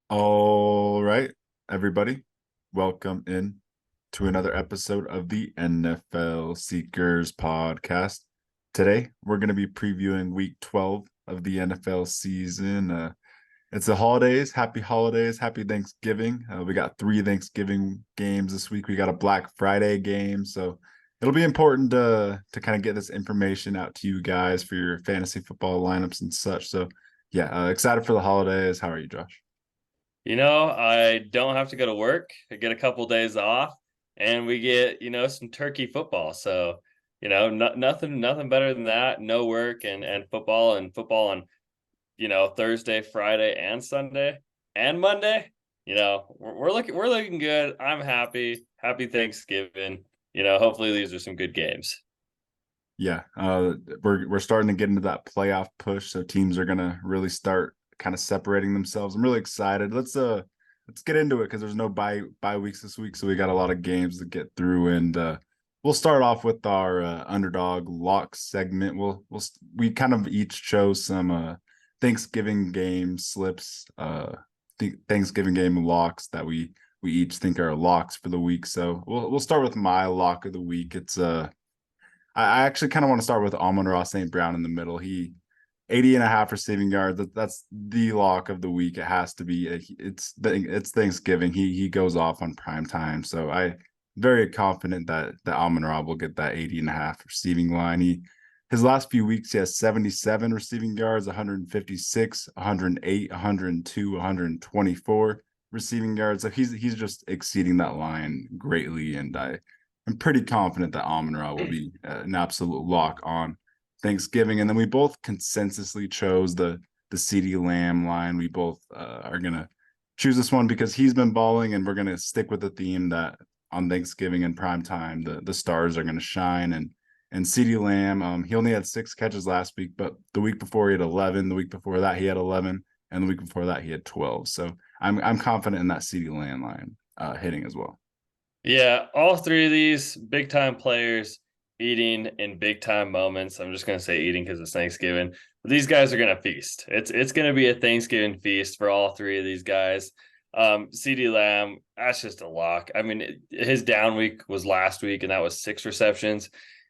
All right, everybody, welcome in to another episode of the NFL Seekers podcast. Today, we're going to be previewing week 12 of the NFL season. It's the holidays, happy Thanksgiving. We got three Thanksgiving games this week. We got a Black Friday game, so it'll be important to kind of get this information out to you guys for your fantasy football lineups and such. So, yeah, excited for the holidays. How are you, Josh? I don't have to go to work. I get a couple days off and we get, some turkey football. So, nothing better than that. No work and football on, Thursday, Friday, and Sunday and Monday. We're looking good. I'm happy. Happy Thanksgiving. Hopefully these are some good games. Yeah, we're starting to get into that playoff push, so teams are gonna really start kind of separating themselves. I'm really excited. Let's get into it because there's no bye weeks this week, so we got a lot of games to get through, and we'll start off with our underdog locks segment. We kind of each chose some Thanksgiving game slips, Thanksgiving game locks that we each think are locks for the week. So we'll start with my lock of the week. I actually kind of want to start with Amon-Ra St. Brown in the middle. He 80 and a half receiving yards. That's the lock of the week. It has to be. It's Thanksgiving. He goes off on prime time. So I very confident that Amon-Ra will get that 80 and a half receiving line. His last few weeks, he has 77 receiving yards, 156, 108, 102, 124 receiving yards. So he's just exceeding that line greatly. And I'm pretty confident that Amon-Ra will be an absolute lock on Thanksgiving. And then we both consensusly chose the CeeDee Lamb line. We both are gonna choose this one because he's been balling, and we're gonna stick with the theme that on Thanksgiving and prime time the stars are gonna shine. And CeeDee Lamb, he only had 6 catches last week, but the week before he had 11. The week before that he had 11, and the week before that he had 12. So I'm confident in that CeeDee Lamb line hitting as well. Yeah, all three of these big time players eating in big time moments. I'm just gonna say eating because it's Thanksgiving. But these guys are gonna feast. It's gonna be a Thanksgiving feast for all three of these guys. CeeDee Lamb, that's just a lock. I mean, his down week was last week, and that was 6 receptions.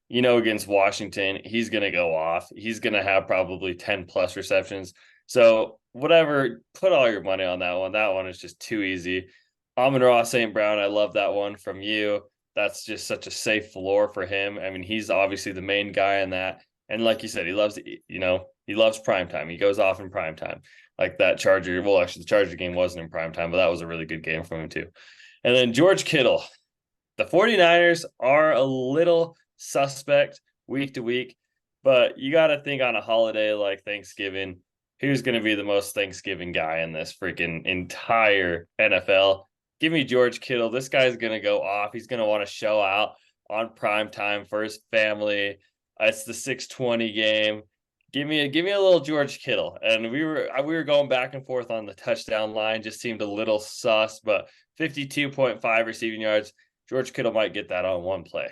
Against Washington, he's gonna go off. He's gonna have probably 10 plus receptions. So whatever, put all your money on that one. That one is just too easy. Amon-Ra St. Brown, I love that one from you. That's just such a safe floor for him. I mean, he's obviously the main guy in that. And like you said, he loves prime time. He goes off in prime time. Like that Charger. Well, actually, the Charger game wasn't in prime time, but that was a really good game from him, too. And then George Kittle. The 49ers are a little suspect week to week, but you got to think on a holiday like Thanksgiving, who's going to be the most Thanksgiving guy in this freaking entire NFL? Give me George Kittle. This guy's going to go off. He's going to want to show out on prime time for his family. It's the 6:20 game. Give me a little George Kittle. And we were going back and forth on the touchdown line. Just seemed a little sus, but 52.5 receiving yards. George Kittle might get that on one play.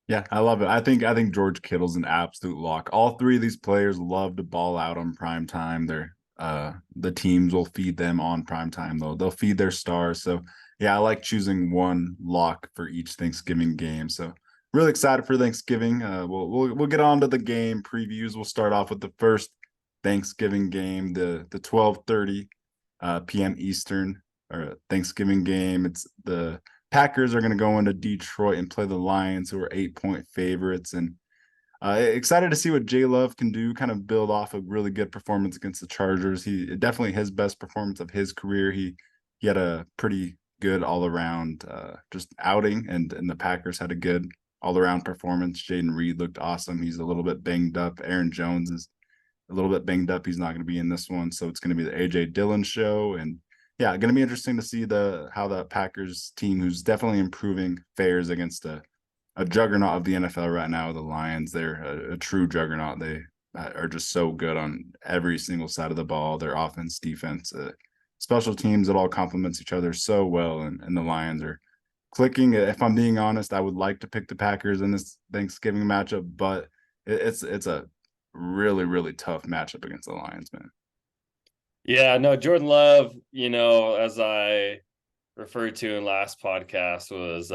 Yeah, I love it. I think George Kittle's an absolute lock. All three of these players love to ball out on prime time. The teams will feed them on prime time though. They'll feed their stars. So yeah, I like choosing one lock for each Thanksgiving game. So really excited for Thanksgiving. We'll get on to the game previews. We'll start off with the first Thanksgiving game, the 12:30 p.m. Eastern or Thanksgiving game. It's the Packers are going to go into Detroit and play the Lions, who are 8-point favorites. And excited to see what J Love can do, kind of build off a really good performance against the Chargers. He definitely his best performance of his career. He had a pretty good all around just outing, and the Packers had a good all around performance. Jaden Reed looked awesome. He's a little bit banged up. Aaron Jones is a little bit banged up. He's not going to be in this one, so it's going to be the AJ Dillon show. And yeah, going to be interesting to see how the Packers team, who's definitely improving, fares against a juggernaut of the NFL right now, the Lions. They're a true juggernaut. They are just so good on every single side of the ball. Their offense, defense, special teams, it all complements each other so well. And the Lions are clicking. If I'm being honest, I would like to pick the Packers in this Thanksgiving matchup, but it's a really, really tough matchup against the Lions, man. Yeah, no, Jordan Love, as I referred to in last podcast was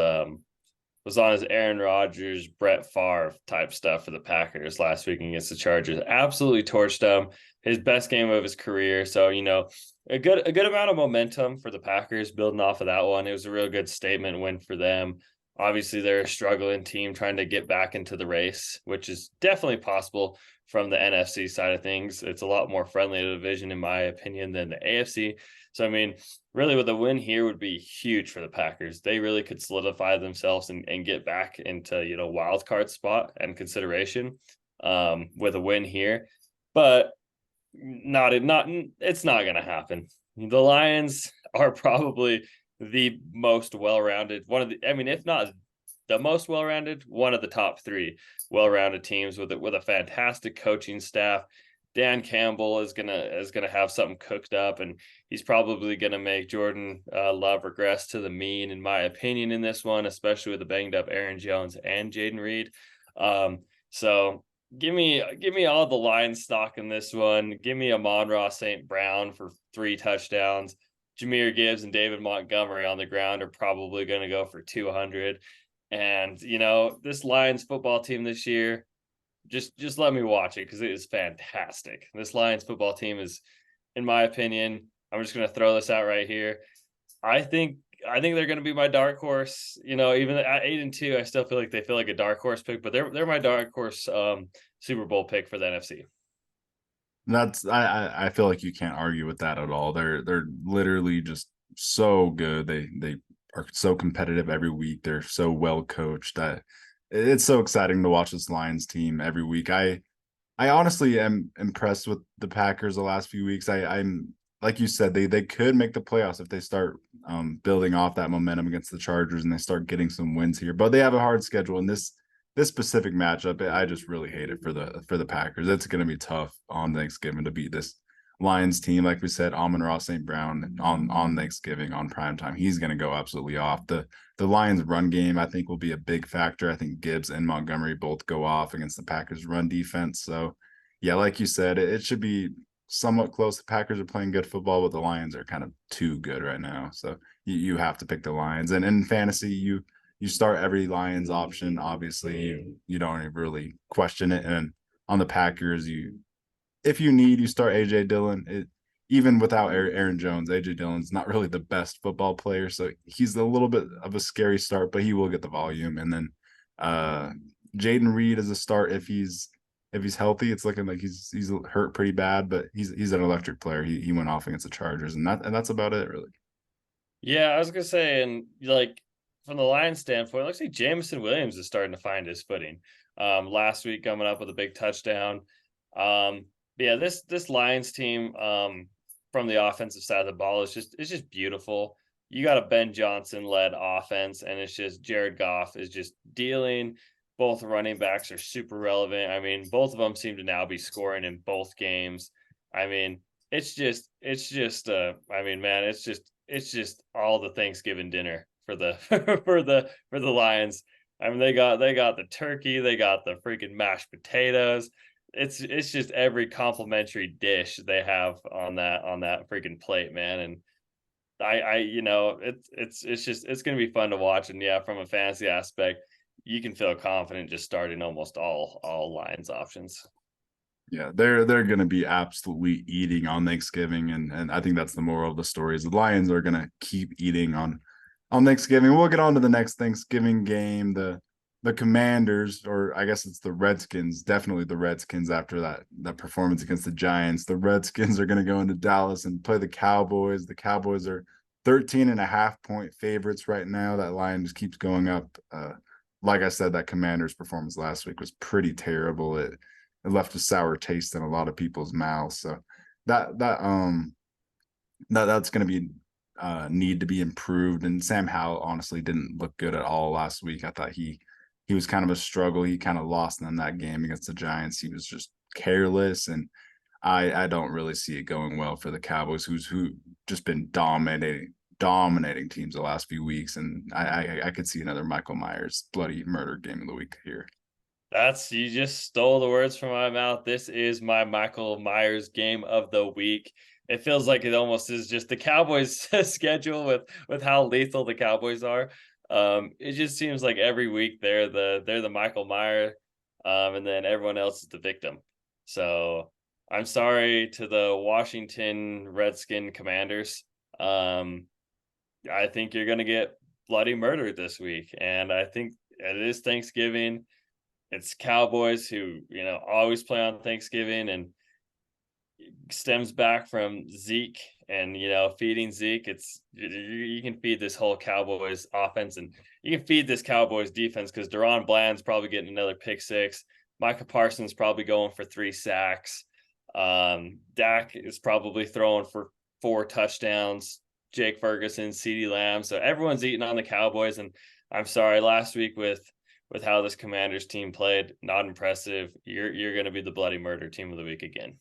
on his Aaron Rodgers, Brett Favre type stuff for the Packers last week against the Chargers. Absolutely torched them. His best game of his career. So, a good amount of momentum for the Packers building off of that one. It was a real good statement win for them. Obviously, they're a struggling team trying to get back into the race, which is definitely possible from the NFC side of things. It's a lot more friendly to the division, in my opinion, than the AFC. So, I mean, really with a win here would be huge for the Packers. They really could solidify themselves and get back into, wild card spot and consideration with a win here. But it's not gonna happen. The Lions are probably the most well-rounded, if not the most well-rounded, one of the top three well-rounded teams with a fantastic coaching staff. Dan Campbell is gonna have something cooked up, and he's probably gonna make Jordan Love regress to the mean, in my opinion, in this one, especially with the banged up Aaron Jones and Jaden Reed. So give me all the Lions stock in this one. Give me Amon-Ra St. Brown for 3 touchdowns. Jahmyr Gibbs and David Montgomery on the ground are probably going to go for 200. And this Lions football team this year, just let me watch it because it is fantastic. This Lions football team is, in my opinion, I'm just going to throw this out right here. I think they're going to be my dark horse. Even at 8-2, I still feel like a dark horse pick, but they're my dark horse Super Bowl pick for the NFC. That's I feel like you can't argue with that at all. They're literally just so good. They are so competitive every week. They're so well coached that it's so exciting to watch this Lions team every week. I honestly am impressed with the Packers the last few weeks. I'm like you said, they could make the playoffs if they start building off that momentum against the Chargers and they start getting some wins here. But they have a hard schedule, and this specific matchup, I just really hate it for the Packers. It's going to be tough on Thanksgiving to beat this Lions team. Like we said, Amon-Ra St. Brown on Thanksgiving on primetime, he's going to go absolutely off. The Lions run game, I think, will be a big factor. I think Gibbs and Montgomery both go off against the Packers run defense. So yeah, like you said, it should be somewhat close. The Packers are playing good football, but the Lions are kind of too good right now. So you have to pick the Lions. And in fantasy, you start every Lions option. Obviously, you don't even really question it. And on the Packers, if you need, you start AJ Dillon. Even without Aaron Jones, AJ Dillon's not really the best football player, so he's a little bit of a scary start, but he will get the volume. And then Jaden Reed is a start if he's healthy. It's looking like he's hurt pretty bad, but he's an electric player. He went off against the Chargers, and that's about it really. Yeah, I was gonna say, and like from the Lions standpoint, it looks like Jameson Williams is starting to find his footing. Last week coming up with a big touchdown. Yeah, this Lions team, from the offensive side of the ball is just beautiful. You got a Ben Johnson led offense, and it's just Jared Goff is just dealing. Both running backs are super relevant. I mean, both of them seem to now be scoring in both games. I mean, man, it's just all the Thanksgiving dinner for the for the Lions. I mean, they got the turkey, they got the freaking mashed potatoes. It's just every complimentary dish they have on that freaking plate, man. And it's gonna be fun to watch. And yeah, from a fantasy aspect, you can feel confident just starting almost all Lions options. Yeah, they're going to be absolutely eating on Thanksgiving, and I think that's the moral of the story is the Lions are going to keep eating on Thanksgiving. We'll get on to the next Thanksgiving game, the Commanders, or I guess it's the Redskins, definitely the Redskins after that performance against the Giants. The Redskins are going to go into Dallas and play the Cowboys. The Cowboys are 13.5-point favorites right now. That line just keeps going up. Like I said, that Commanders performance last week was pretty terrible. It left a sour taste in a lot of people's mouths. So that's going to be need to be improved. And Sam Howell honestly didn't look good at all last week. I thought he was kind of a struggle. He kind of lost in that game against the Giants. He was just careless, and I don't really see it going well for the Cowboys, who just been dominating teams the last few weeks. And I could see another Michael Myers bloody murder game of the week here. You just stole the words from my mouth. This is my Michael Myers game of the week. it feels like it almost is just the Cowboys schedule with how lethal the Cowboys are. It just seems like every week they're the Michael Meyer, and then everyone else is the victim. So I'm sorry to the Washington Redskin Commanders. Um, I think you're gonna get bloody murdered this week, and I think it is Thanksgiving. It's Cowboys who always play on Thanksgiving, and stems back from Zeke and feeding Zeke. It's you can feed this whole Cowboys offense, and you can feed this Cowboys defense because Deron Bland's probably getting another pick six. Micah Parsons probably going for 3 sacks. Dak is probably throwing for 4 touchdowns. Jake Ferguson, CeeDee Lamb. So everyone's eating on the Cowboys, and I'm sorry, last week with how this Commanders team played, not impressive. You're going to be the bloody murder team of the week again.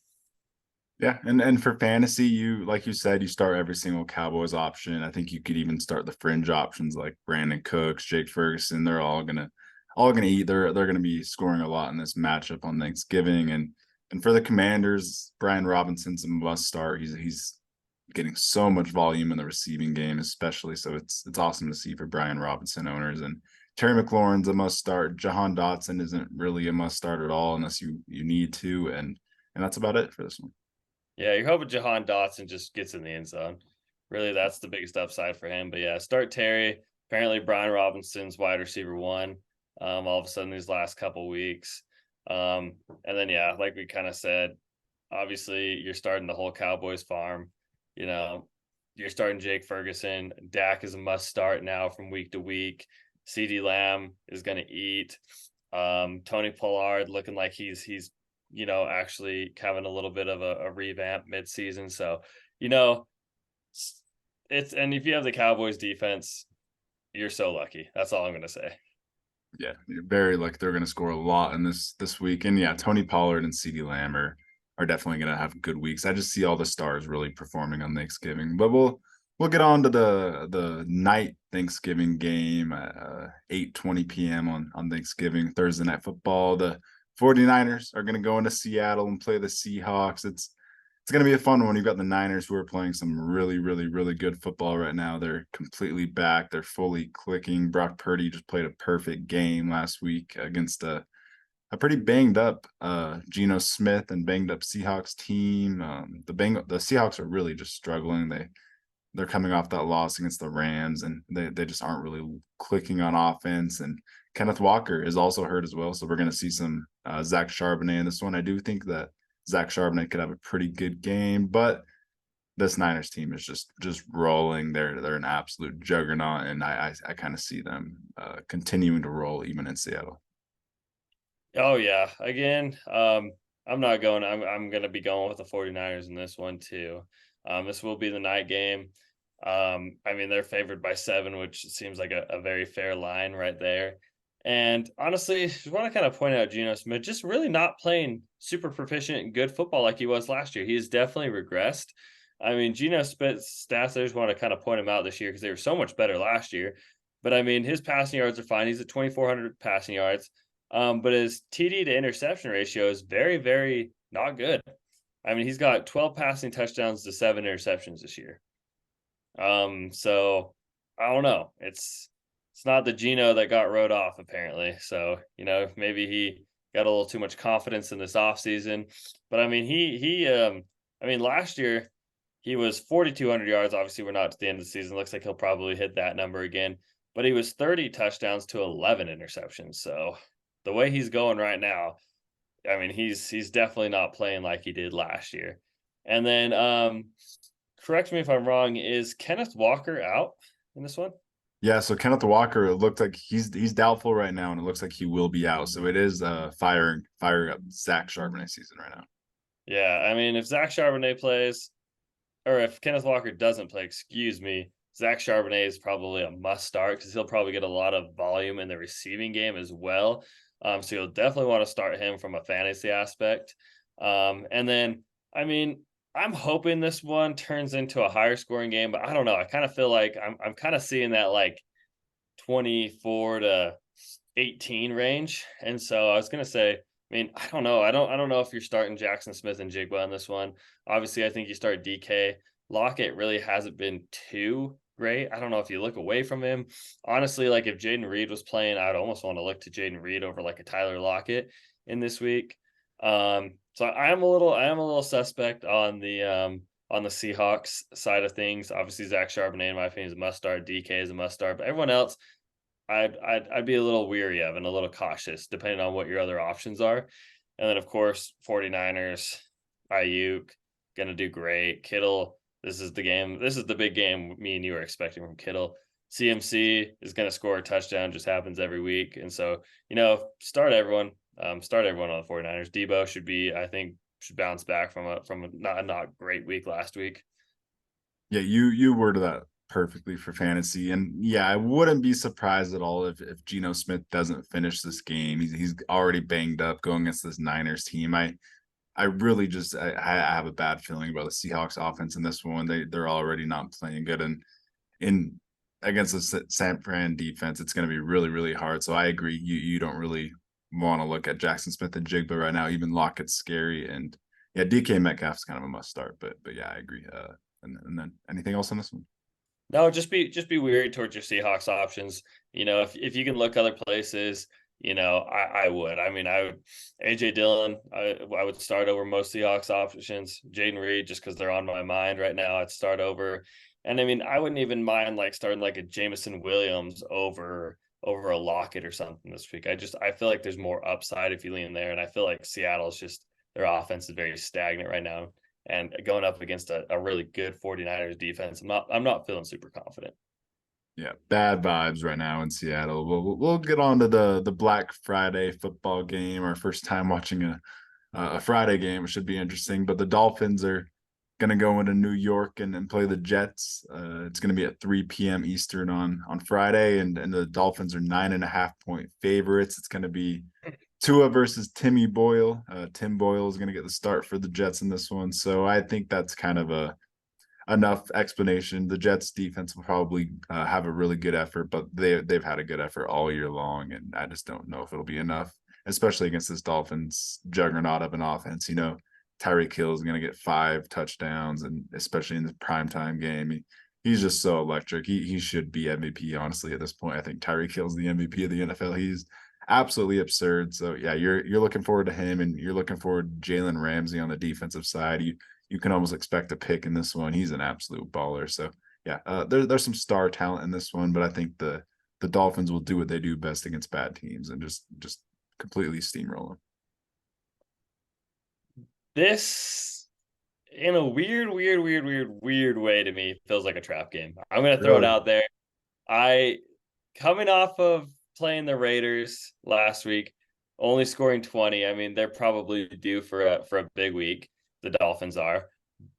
Yeah, and for fantasy, you like you said, you start every single Cowboys option. I think you could even start the fringe options like Brandon Cooks, Jake Ferguson. They're all gonna eat. They're gonna be scoring a lot in this matchup on Thanksgiving. And for the Commanders, Brian Robinson's a must start. He's getting so much volume in the receiving game, especially. So it's awesome to see for Brian Robinson owners. And Terry McLaurin's a must start. Jahan Dotson isn't really a must start at all unless you need to. And that's about it for this one. Yeah, you're hoping Jahan Dotson just gets in the end zone. Really, that's the biggest upside for him. But yeah, start Terry. Apparently, Brian Robinson's wide receiver 1. All of a sudden, these last couple weeks, and then yeah, like we kind of said, obviously you're starting the whole Cowboys farm. You're starting Jake Ferguson. Dak is a must start now from week to week. CeeDee Lamb is going to eat. Tony Pollard looking like he's actually having a little bit of a revamp midseason. So, and if you have the Cowboys defense, you're so lucky. That's all I'm going to say. Yeah, very like they're going to score a lot in this week. And yeah, Tony Pollard and CeeDee Lamb are definitely going to have good weeks. I just see all the stars really performing on Thanksgiving. But we'll get on to the night Thanksgiving game at 8:20 p.m. on Thanksgiving, Thursday Night Football. The 49ers are going to go into Seattle and play the Seahawks. It's going to be a fun one. You've got the Niners who are playing some really, really, really good football right now. They're completely back. They're fully clicking. Brock Purdy just played a perfect game last week against a pretty banged up Geno Smith and banged up Seahawks team. The Seahawks are really just struggling. They're coming off that loss against the Rams, and they just aren't really clicking on offense. And Kenneth Walker is also hurt as well, so we're going to see some Zach Charbonnet in this one. I do think that Zach Charbonnet could have a pretty good game, but this Niners team is just rolling. They're an absolute juggernaut, and I kind of see them continuing to roll even in Seattle. Oh yeah. Again, I'm not going. I'm going to be going with the 49ers in this one too. This will be the night game. I mean, they're favored by 7, which seems like a very fair line right there. And honestly, just want to kind of point out Geno Smith just really not playing super proficient and good football like he was last year. He has definitely regressed. I mean, Geno Smith's stats, I just want to kind of point him out this year because they were so much better last year. But I mean, his passing yards are fine. He's at 2,400 passing yards. But his TD to interception ratio is very, very not good. I mean, he's got 12 passing touchdowns to 7 interceptions this year. So I don't know. It's not the Geno that got rode off, apparently. So, maybe he got a little too much confidence in this offseason. But I mean, last year he was 4,200 yards. Obviously, we're not to the end of the season. Looks like he'll probably hit that number again. But he was 30 touchdowns to 11 interceptions. So the way he's going right now, I mean, he's definitely not playing like he did last year. And then, correct me if I'm wrong, is Kenneth Walker out in this one? Yeah, so Kenneth Walker, it looked like he's doubtful right now, and it looks like he will be out. So it is firing up Zach Charbonnet season right now. Yeah, I mean, if Zach Charbonnet plays, or if Kenneth Walker doesn't play, excuse me, Zach Charbonnet is probably a must start because he'll probably get a lot of volume in the receiving game as well. So you'll definitely want to start him from a fantasy aspect. And then, I mean, I'm hoping this one turns into a higher scoring game, but I don't know. I kind of feel like I'm kind of seeing that like 24 to 18 range. And so I was going to say I mean, I don't know. I don't know if you're starting Jackson Smith and Jigba on this one. Obviously, I think you start DK. Lockett really hasn't been too great. I don't know if you look away from him. Honestly, like if Jaden Reed was playing, I'd almost want to look to Jaden Reed over like a Tyler Lockett in this week. So I am a little suspect on the Seahawks side of things. Obviously, Zach Charbonnet, in my opinion, is a must start. DK is a must start, but everyone else, I'd be a little weary of and a little cautious depending on what your other options are. And then of course 49ers, Ayuk gonna do great. Kittle, this is the game. This is the big game me and you are expecting from Kittle. CMC is gonna score a touchdown, just happens every week. And so, start everyone. Start everyone on the 49ers. Debo should bounce back from a not great week last week. Yeah, you worded that perfectly for fantasy. And yeah, I wouldn't be surprised at all if Geno Smith doesn't finish this game. He's already banged up going against this Niners team. I really just I have a bad feeling about the Seahawks offense in this one. They're already not playing good, and in against the San Fran defense, it's going to be really really hard. So I agree. You don't really want to look at Jackson Smith and Jigba right now. Even Lockett's scary, and yeah, DK Metcalf's kind of a must start. But yeah, I agree. And then anything else on this one? No, just be weary towards your Seahawks options. If you can look other places, I would. I mean, I would AJ Dillon, I would start over most Seahawks options. Jaden Reed, just because they're on my mind right now, I'd start over. And I mean, I wouldn't even mind like starting like a Jameson Williams over a Lockett or something this week. I feel like there's more upside if you lean there. And I feel like Seattle's just their offense is very stagnant right now. And going up against a really good 49ers defense, I'm not feeling super confident. Yeah, bad vibes right now in Seattle. We'll get on to the Black Friday football game. Our first time watching a Friday game. It should be interesting. But the Dolphins are going to go into New York and play the Jets. It's going to be at 3 p.m. Eastern on Friday, and the Dolphins are 9.5-point favorites. It's going to be Tua versus Timmy Boyle. Tim Boyle is going to get the start for the Jets in this one. So I think that's kind of enough explanation. The Jets defense will probably have a really good effort, but they've had a good effort all year long, and I just don't know if it'll be enough, especially against this Dolphins juggernaut of an offense. Tyreek Hill is going to get 5 touchdowns, and especially in the primetime game, he's just so electric. He should be MVP, honestly, at this point. I think Tyreek Hill's the MVP of the NFL. He's absolutely absurd. So yeah, you're looking forward to him, and you're looking forward to Jalen Ramsey on the defensive side. You can almost expect a pick in this one. He's an absolute baller. So yeah, there's some star talent in this one, but I think the Dolphins will do what they do best against bad teams and just completely steamroll them. This, in a weird way to me, feels like a trap game. I'm gonna throw it Really? out there. I coming off of playing the Raiders last week, only scoring 20. I mean, they're probably due for a big week. The Dolphins are,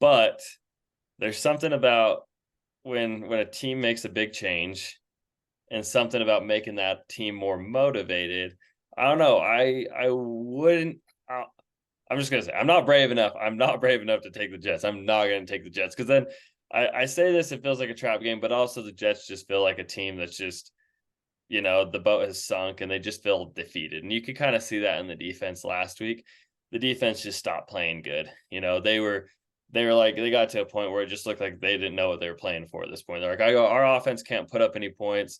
but there's something about when a team makes a big change and something about making that team more motivated. I don't know. I wouldn't. I'm just gonna say I'm not brave enough. I'm not brave enough to take the Jets. I'm not gonna take the Jets because then I say this, it feels like a trap game, but also the Jets just feel like a team that's just the boat has sunk and they just feel defeated. And you could kind of see that in the defense last week. The defense just stopped playing good. They were like they got to a point where it just looked like they didn't know what they were playing for at this point. They're like, our offense can't put up any points.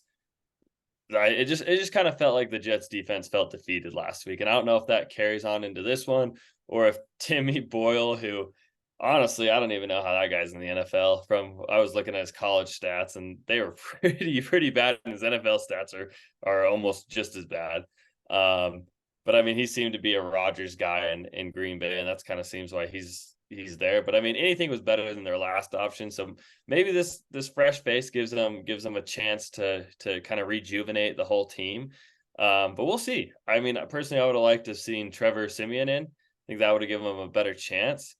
Right. It just kind of felt like the Jets defense felt defeated last week. And I don't know if that carries on into this one or if Timmy Boyle, who honestly, I don't even know how that guy's in the NFL. I was looking at his college stats and they were pretty bad. And his NFL stats are almost just as bad. But I mean, he seemed to be a Rodgers guy in Green Bay, and that's kind of seems why he's there. But I mean, anything was better than their last option. So maybe this fresh face gives them a chance to kind of rejuvenate the whole team. But we'll see. I mean, personally, I would have liked to have seen Trevor Siemian in. I think that would have given them a better chance.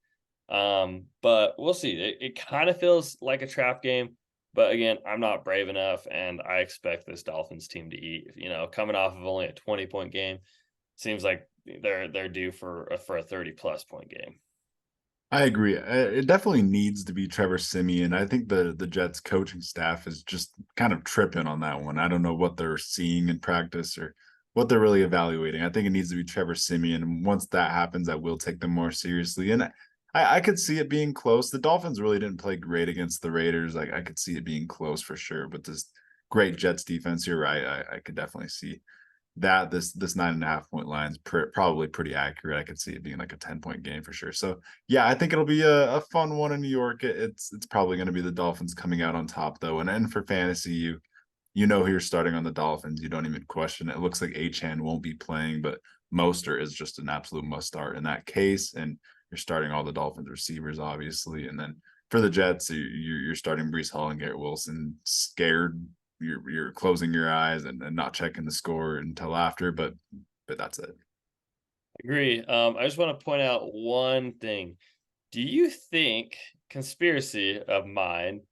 But we'll see. It kind of feels like a trap game. But again, I'm not brave enough, and I expect this Dolphins team to eat. Coming off of only a 20-point game, seems like they're due for a 30+ point game. I agree. It definitely needs to be Trevor Siemian. I think the Jets coaching staff is just kind of tripping on that one. I don't know what they're seeing in practice or what they're really evaluating. I think it needs to be Trevor Siemian. And once that happens, I will take them more seriously. And I could see it being close. The Dolphins really didn't play great against the Raiders. Like I could see it being close for sure. But this great Jets defense, you're right. I could definitely see that this 9.5 point line is probably pretty accurate. I could see it being like a 10-point game for sure. So yeah, I think it'll be a fun one in New York. It's probably going to be the Dolphins coming out on top though. And for fantasy, you know who you're starting on the Dolphins. You don't even question it. It looks like Achane won't be playing, but Mostert is just an absolute must start in that case. And you're starting all the Dolphins receivers, obviously. And then for the Jets, you're starting Breece Hall and Garrett Wilson. Scared, you're closing your eyes and not checking the score until after. But that's it. Agree. I just want to point out one thing. Do you think, conspiracy of mine,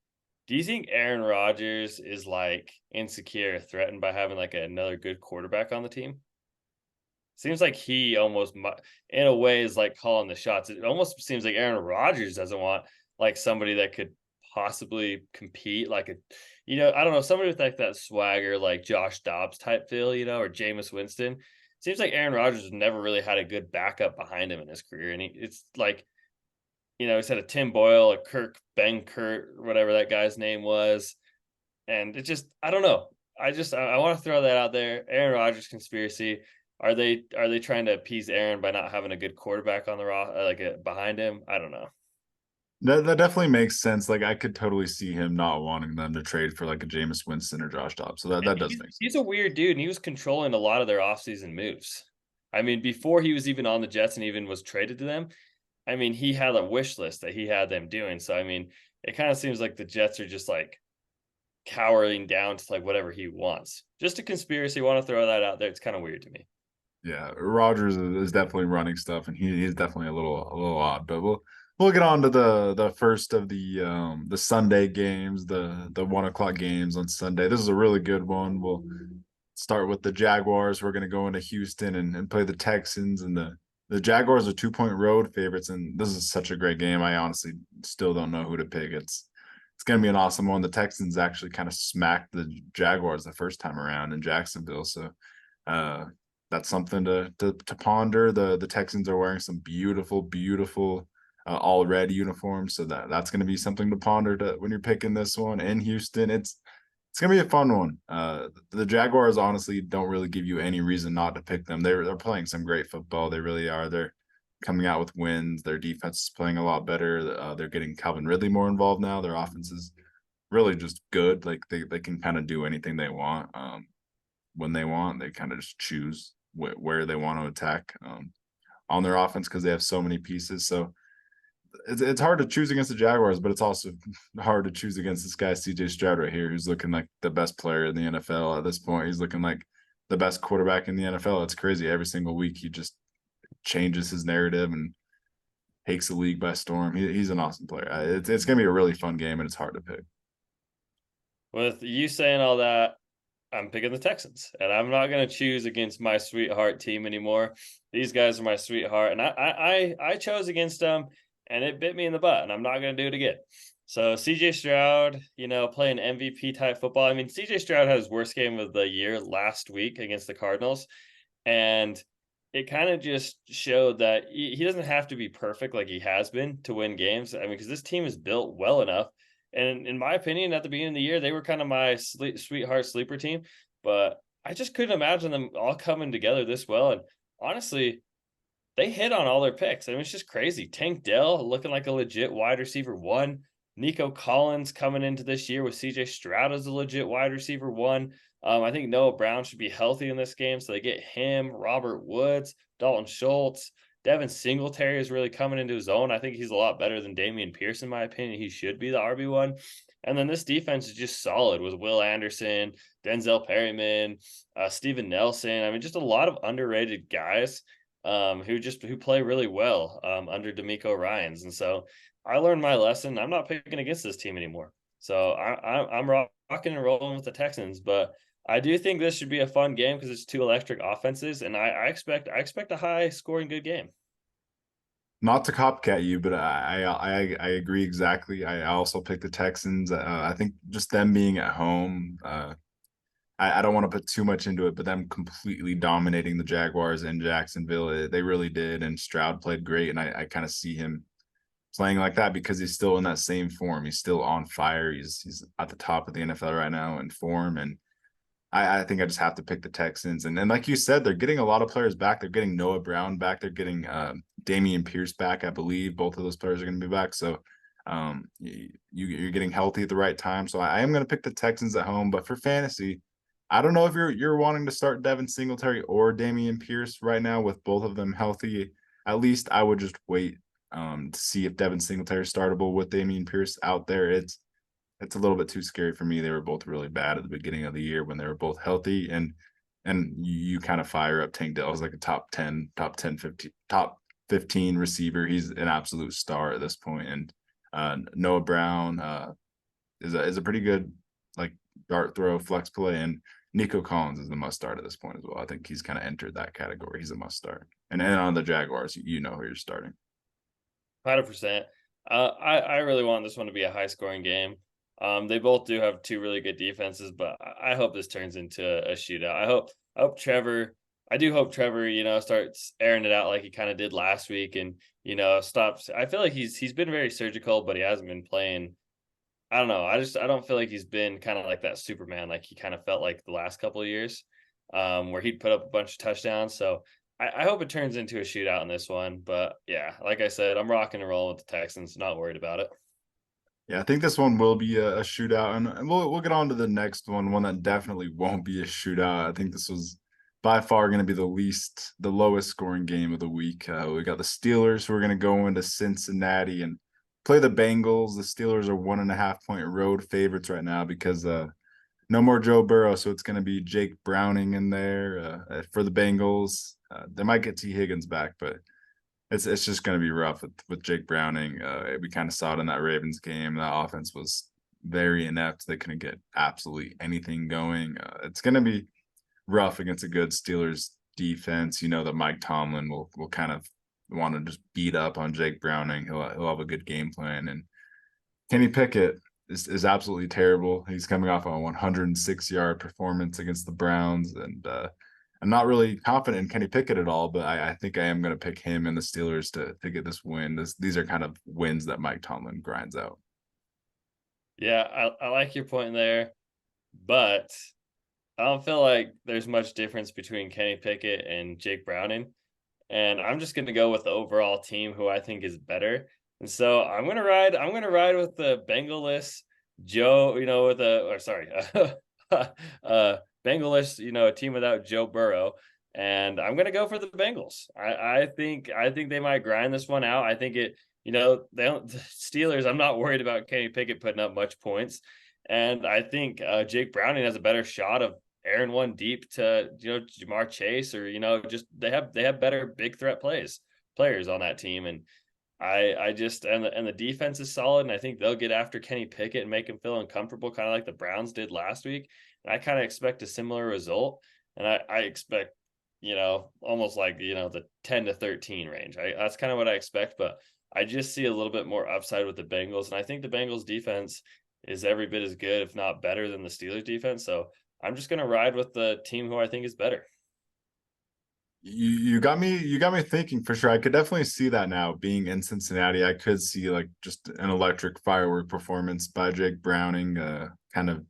do you think Aaron Rodgers is like insecure, threatened by having like another good quarterback on the team? Seems like he almost, in a way, is like calling the shots. It almost seems like Aaron Rodgers doesn't want like somebody that could possibly compete, like a, I don't know, somebody with like that swagger, like Josh Dobbs type feel, or Jameis Winston. Seems like Aaron Rodgers has never really had a good backup behind him in his career, and it's like, he's had a Tim Boyle, a Ben Kurt, whatever that guy's name was, and it just, I don't know. I want to throw that out there. Aaron Rodgers conspiracy. Are they trying to appease Aaron by not having a good quarterback on the behind him? I don't know. That definitely makes sense. Like I could totally see him not wanting them to trade for like a Jameis Winston or Josh Dobbs. So that does make sense. He's a weird dude, and he was controlling a lot of their offseason moves. I mean, before he was even on the Jets and even was traded to them, I mean, he had a wish list that he had them doing. So I mean, it kind of seems like the Jets are just like cowering down to like whatever he wants. Just a conspiracy. I want to throw that out there. It's kind of weird to me. Yeah, Rogers is definitely running stuff, and he's definitely a little odd. But we'll get on to the first of the Sunday games, the 1 o'clock games on Sunday. This is a really good one. We'll start with the Jaguars. We're going to go into Houston and play the Texans, and the Jaguars are 2-point road favorites, and this is such a great game. I honestly still don't know who to pick. It's going to be an awesome one. The Texans actually kind of smacked the Jaguars the first time around in Jacksonville, so that's something to ponder. The Texans are wearing some beautiful all red uniforms, so that's going to be something to ponder when you're picking this one in Houston. It's going to be a fun one. The Jaguars honestly don't really give you any reason not to pick them. They're playing some great football. They really are. They're coming out with wins. Their defense is playing a lot better. They're getting Calvin Ridley more involved now. Their offense is really just good. Like they can kind of do anything they want. When they want, they kind of just choose where they want to attack on their offense because they have so many pieces. So it's hard to choose against the Jaguars, but it's also hard to choose against this guy CJ Stroud right here, who's looking like the best player in the NFL at this point. He's looking like the best quarterback in the NFL. It's crazy. Every single week he just changes his narrative and takes the league by storm. He's an awesome player. It's gonna be a really fun game, and it's hard to pick. With you saying all that, I'm picking the Texans, and I'm not going to choose against my sweetheart team anymore. These guys are my sweetheart, and I chose against them, and it bit me in the butt, and I'm not going to do it again. So CJ Stroud, playing MVP type football. I mean, CJ Stroud had his worst game of the year last week against the Cardinals, and it kind of just showed that he doesn't have to be perfect like he has been to win games. I mean, because this team is built well enough. And in my opinion, at the beginning of the year, they were kind of my sweetheart sleeper team. But I just couldn't imagine them all coming together this well. And honestly, they hit on all their picks. I mean, it's just crazy. Tank Dell looking like a legit wide receiver one. Nico Collins coming into this year with CJ Stroud as a legit wide receiver one. I think Noah Brown should be healthy in this game. So they get him, Robert Woods, Dalton Schultz. Devin Singletary is really coming into his own. I think he's a lot better than Damian Pierce, in my opinion. He should be the RB1. And then this defense is just solid with Will Anderson, Denzel Perryman, Steven Nelson. I mean, just a lot of underrated guys who play really well under D'Amico Ryans. And so I learned my lesson. I'm not picking against this team anymore. So I'm rocking and rolling with the Texans, but I do think this should be a fun game because it's two electric offenses, and I expect a high scoring good game. Not to copycat you, but I agree exactly. I also picked the Texans. I think just them being at home. I don't want to put too much into it, but them completely dominating the Jaguars in Jacksonville, they really did. And Stroud played great, and I kind of see him playing like that because he's still in that same form. He's still on fire. He's at the top of the NFL right now in form, and I think I just have to pick the Texans. And then, like you said, they're getting a lot of players back. They're getting Noah Brown back. They're getting Damian Pierce back. I believe both of those players are going to be back. So you're getting healthy at the right time. So I am going to pick the Texans at home. But for fantasy, I don't know if you're wanting to start Devin Singletary or Damian Pierce right now with both of them healthy. At least I would just wait to see if Devin Singletary is startable with Damian Pierce out there. It's a little bit too scary for me. They were both really bad at the beginning of the year when they were both healthy, and you kind of fire up Tank Dell as like a top 10, 15, top 15 receiver. He's an absolute star at this point. And Noah Brown is a pretty good like dart throw flex play, and Nico Collins is the must start at this point as well. I think he's kind of entered that category. He's a must start. And then on the Jaguars, you know who you're starting. 100%. I really want this one to be a high scoring game. They both do have two really good defenses, but I hope this turns into a shootout. I do hope Trevor, starts airing it out like he kind of did last week, and stops. I feel like he's been very surgical, but he hasn't been playing. I don't know. I don't feel like he's been kind of like that Superman, like he kind of felt like the last couple of years, where he'd put up a bunch of touchdowns. So I hope it turns into a shootout in this one. But yeah, like I said, I'm rocking and rolling with the Texans. Not worried about it. Yeah, I think this one will be a shootout, and we'll get on to the next one that definitely won't be a shootout. I think this was by far going to be the lowest scoring game of the week. We got the Steelers who are going to go into Cincinnati and play the Bengals. The Steelers are 1.5 point road favorites right now because no more Joe Burrow, so it's going to be Jake Browning in there for the Bengals. They might get T. Higgins back, but it's just going to be rough with Jake Browning. We kind of saw it in that Ravens game. That offense was very inept. They couldn't get absolutely anything going. It's going to be rough against a good Steelers defense. You know that Mike Tomlin will kind of want to just beat up on Jake Browning. He'll have a good game plan. And Kenny Pickett is absolutely terrible. He's coming off a 106-yard performance against the Browns, and I'm not really confident in Kenny Pickett at all, but I think I am going to pick him and the Steelers to get this win. These are kind of wins that Mike Tomlin grinds out. Yeah, I like your point there, but I don't feel like there's much difference between Kenny Pickett and Jake Browning. And I'm just gonna go with the overall team who I think is better. And so I'm gonna ride with the Bengalist Joe, with a or sorry, Bengalist, a team without Joe Burrow. And I'm gonna go for the Bengals. I think they might grind this one out. I think they don't the Steelers. I'm not worried about Kenny Pickett putting up much points. And I think Jake Browning has a better shot of airing one deep to Jamar Chase, or just they have better big threat players on that team. And I just and the defense is solid, and I think they'll get after Kenny Pickett and make him feel uncomfortable, kind of like the Browns did last week. And I kind of expect a similar result, and I expect almost like the 10-13 range. That's kind of what I expect, but I just see a little bit more upside with the Bengals, and I think the Bengals defense is every bit as good, if not better, than the Steelers defense. So I'm just going to ride with the team who I think is better. You got me thinking for sure. I could definitely see that now being in Cincinnati. I could see like just an electric firework performance by Jake Browning, kind of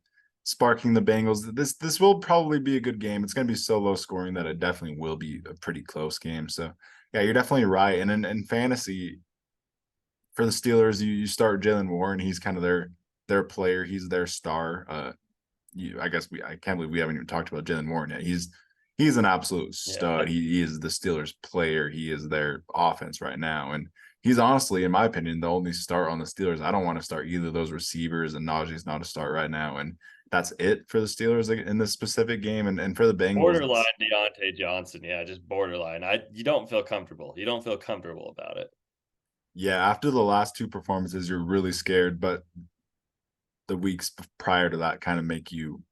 sparking the Bengals. This will probably be a good game. It's going to be so low scoring that it definitely will be a pretty close game. So yeah, you're definitely right. And in fantasy for the Steelers, you start Jalen Warren. He's kind of their player. He's their star. I can't believe we haven't even talked about Jalen Warren yet. He's an absolute stud. Yeah. He is the Steelers player. He is their offense right now. And he's honestly, in my opinion, the only start on the Steelers. I don't want to start either of those receivers, and Najee's not a start right now. And that's it for the Steelers in this specific game. And for the Bengals, Borderline Deontay Johnson. Yeah, just borderline. You don't feel comfortable. You don't feel comfortable about it. yeah, after the last two performances, you're really scared. But the weeks prior to that kind of make you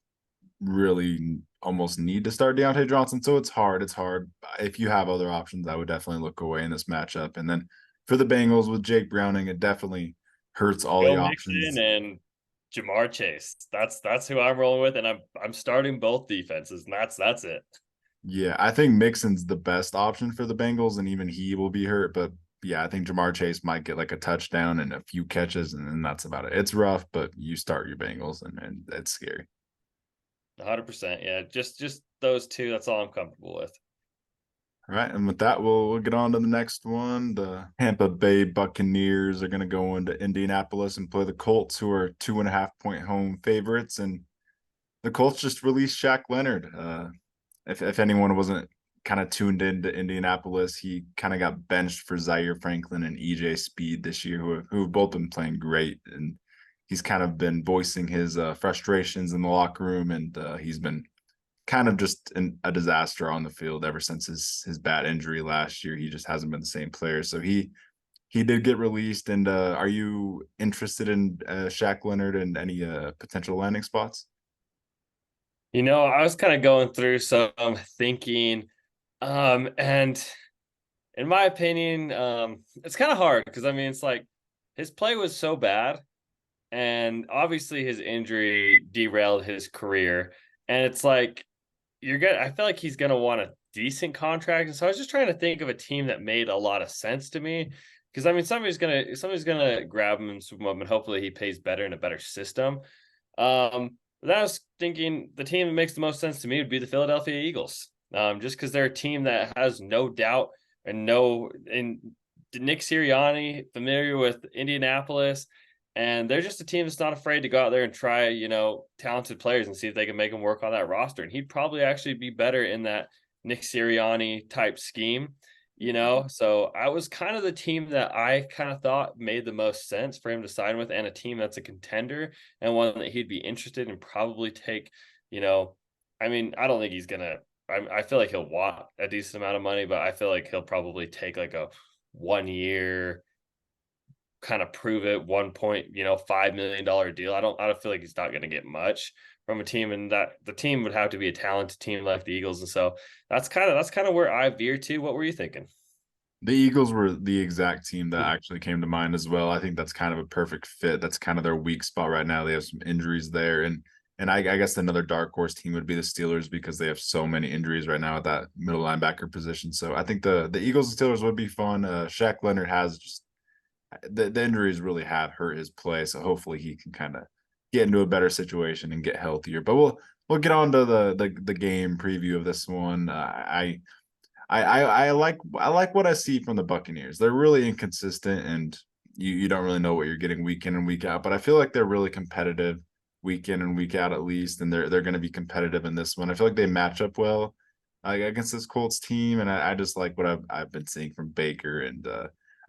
really almost need to start Deontay Johnson. So it's hard. It's hard. If you have other options, I would definitely look away in this matchup. And then for the Bengals with Jake Browning, it definitely hurts all Joe the Mixon options. and Jamar Chase. That's who I'm rolling with, and I'm starting both defenses, and that's it. Yeah, I think Mixon's the best option for the Bengals, and even he will be hurt. But yeah, I think Jamar Chase might get like a touchdown and a few catches, and then that's about it. It's rough, but you start your Bengals, and it's scary. 100%. Yeah, just those two. That's all I'm comfortable with. All right, and with that, we'll get on to the next one. The Tampa Bay Buccaneers are going to go into Indianapolis and play the Colts, who are 2.5 point home favorites, and the Colts just released Shaq Leonard. If anyone wasn't kind of tuned into Indianapolis, he kind of got benched for Zaire Franklin and EJ Speed this year, who have both been playing great, and he's kind of been voicing his frustrations in the locker room, and he's been kind of just a disaster on the field ever since his bad injury last year. He just hasn't been the same player. So he did get released. And are you interested in Shaq Leonard and any potential landing spots? I was kind of going through some thinking, and in my opinion, it's kind of hard because I mean, it's like his play was so bad, and obviously his injury derailed his career, and it's like I feel like he's gonna want a decent contract, and so I was just trying to think of a team that made a lot of sense to me. Because I mean, somebody's gonna grab him and swoop him up, and hopefully he pays better in a better system. But I was thinking the team that makes the most sense to me would be the Philadelphia Eagles. Just because they're a team that has no doubt and Nick Sirianni, familiar with Indianapolis, and they're just a team that's not afraid to go out there and try, talented players and see if they can make them work on that roster. And he'd probably actually be better in that Nick Sirianni type scheme, So I was kind of the team that I kind of thought made the most sense for him to sign with, and a team that's a contender and one that he'd be interested in probably take, I mean, I don't think he's gonna. I feel like he'll want a decent amount of money, but I feel like he'll probably take like a 1 year kind of prove it 1.5 million dollar deal. I don't feel like he's not going to get much from a team, and that the team would have to be a talented team like the Eagles. And so that's kind of where I veer to. What were you thinking? The Eagles were the exact team that actually came to mind as well. I think that's kind of a perfect fit. That's kind of their weak spot right now. They have some injuries there, and I guess another dark horse team would be the Steelers because they have so many injuries right now at that middle linebacker position. So I think the Eagles and Steelers would be fun. Shaq Leonard has just the injuries really have hurt his play, so hopefully he can kind of get into a better situation and get healthier. But we'll get on to the game preview of this one. I like what I see from the Buccaneers. They're really inconsistent, and you don't really know what you're getting week in and week out. But I feel like they're really competitive week in and week out at least, and they're going to be competitive in this one. I feel like they match up well against this Colts team, and I just like what I've been seeing from Baker, and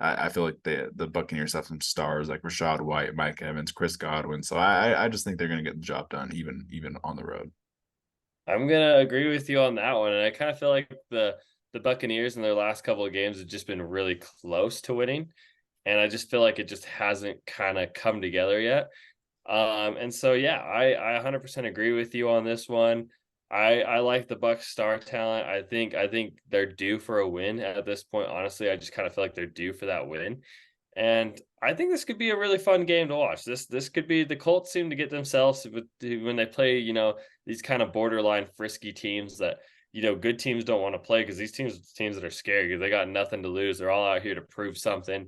I feel like the Buccaneers have some stars like Rashad White, Mike Evans, Chris Godwin. So I just think they're going to get the job done even on the road. I'm gonna agree with you on that one, and I kind of feel like the Buccaneers in their last couple of games have just been really close to winning, and I just feel like it just hasn't kind of come together yet. And so yeah, I 100% agree with you on this one. I like the Bucks star talent. I think they're due for a win at this point. Honestly, I just kind of feel like they're due for that win. And I think this could be a really fun game to watch. This could be the Colts seem to get themselves when they play, these kind of borderline frisky teams that, good teams don't want to play because these teams that are scary because they got nothing to lose. They're all out here to prove something.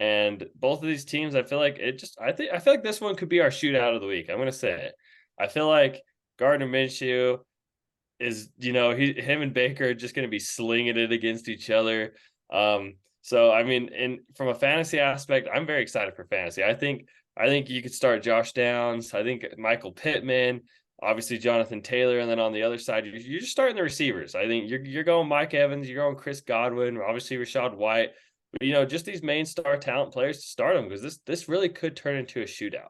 And both of these teams, I feel like I feel like this one could be our shootout of the week. I'm gonna say it. I feel like Gardner Minshew is, him and Baker are just gonna be slinging it against each other. So I mean, from a fantasy aspect, I'm very excited for fantasy. I think you could start Josh Downs. I think Michael Pittman, obviously Jonathan Taylor, and then on the other side, you're just starting the receivers. I think you're going Mike Evans, you're going Chris Godwin, obviously Rashad White. But, just these main star talent players to start them because this really could turn into a shootout.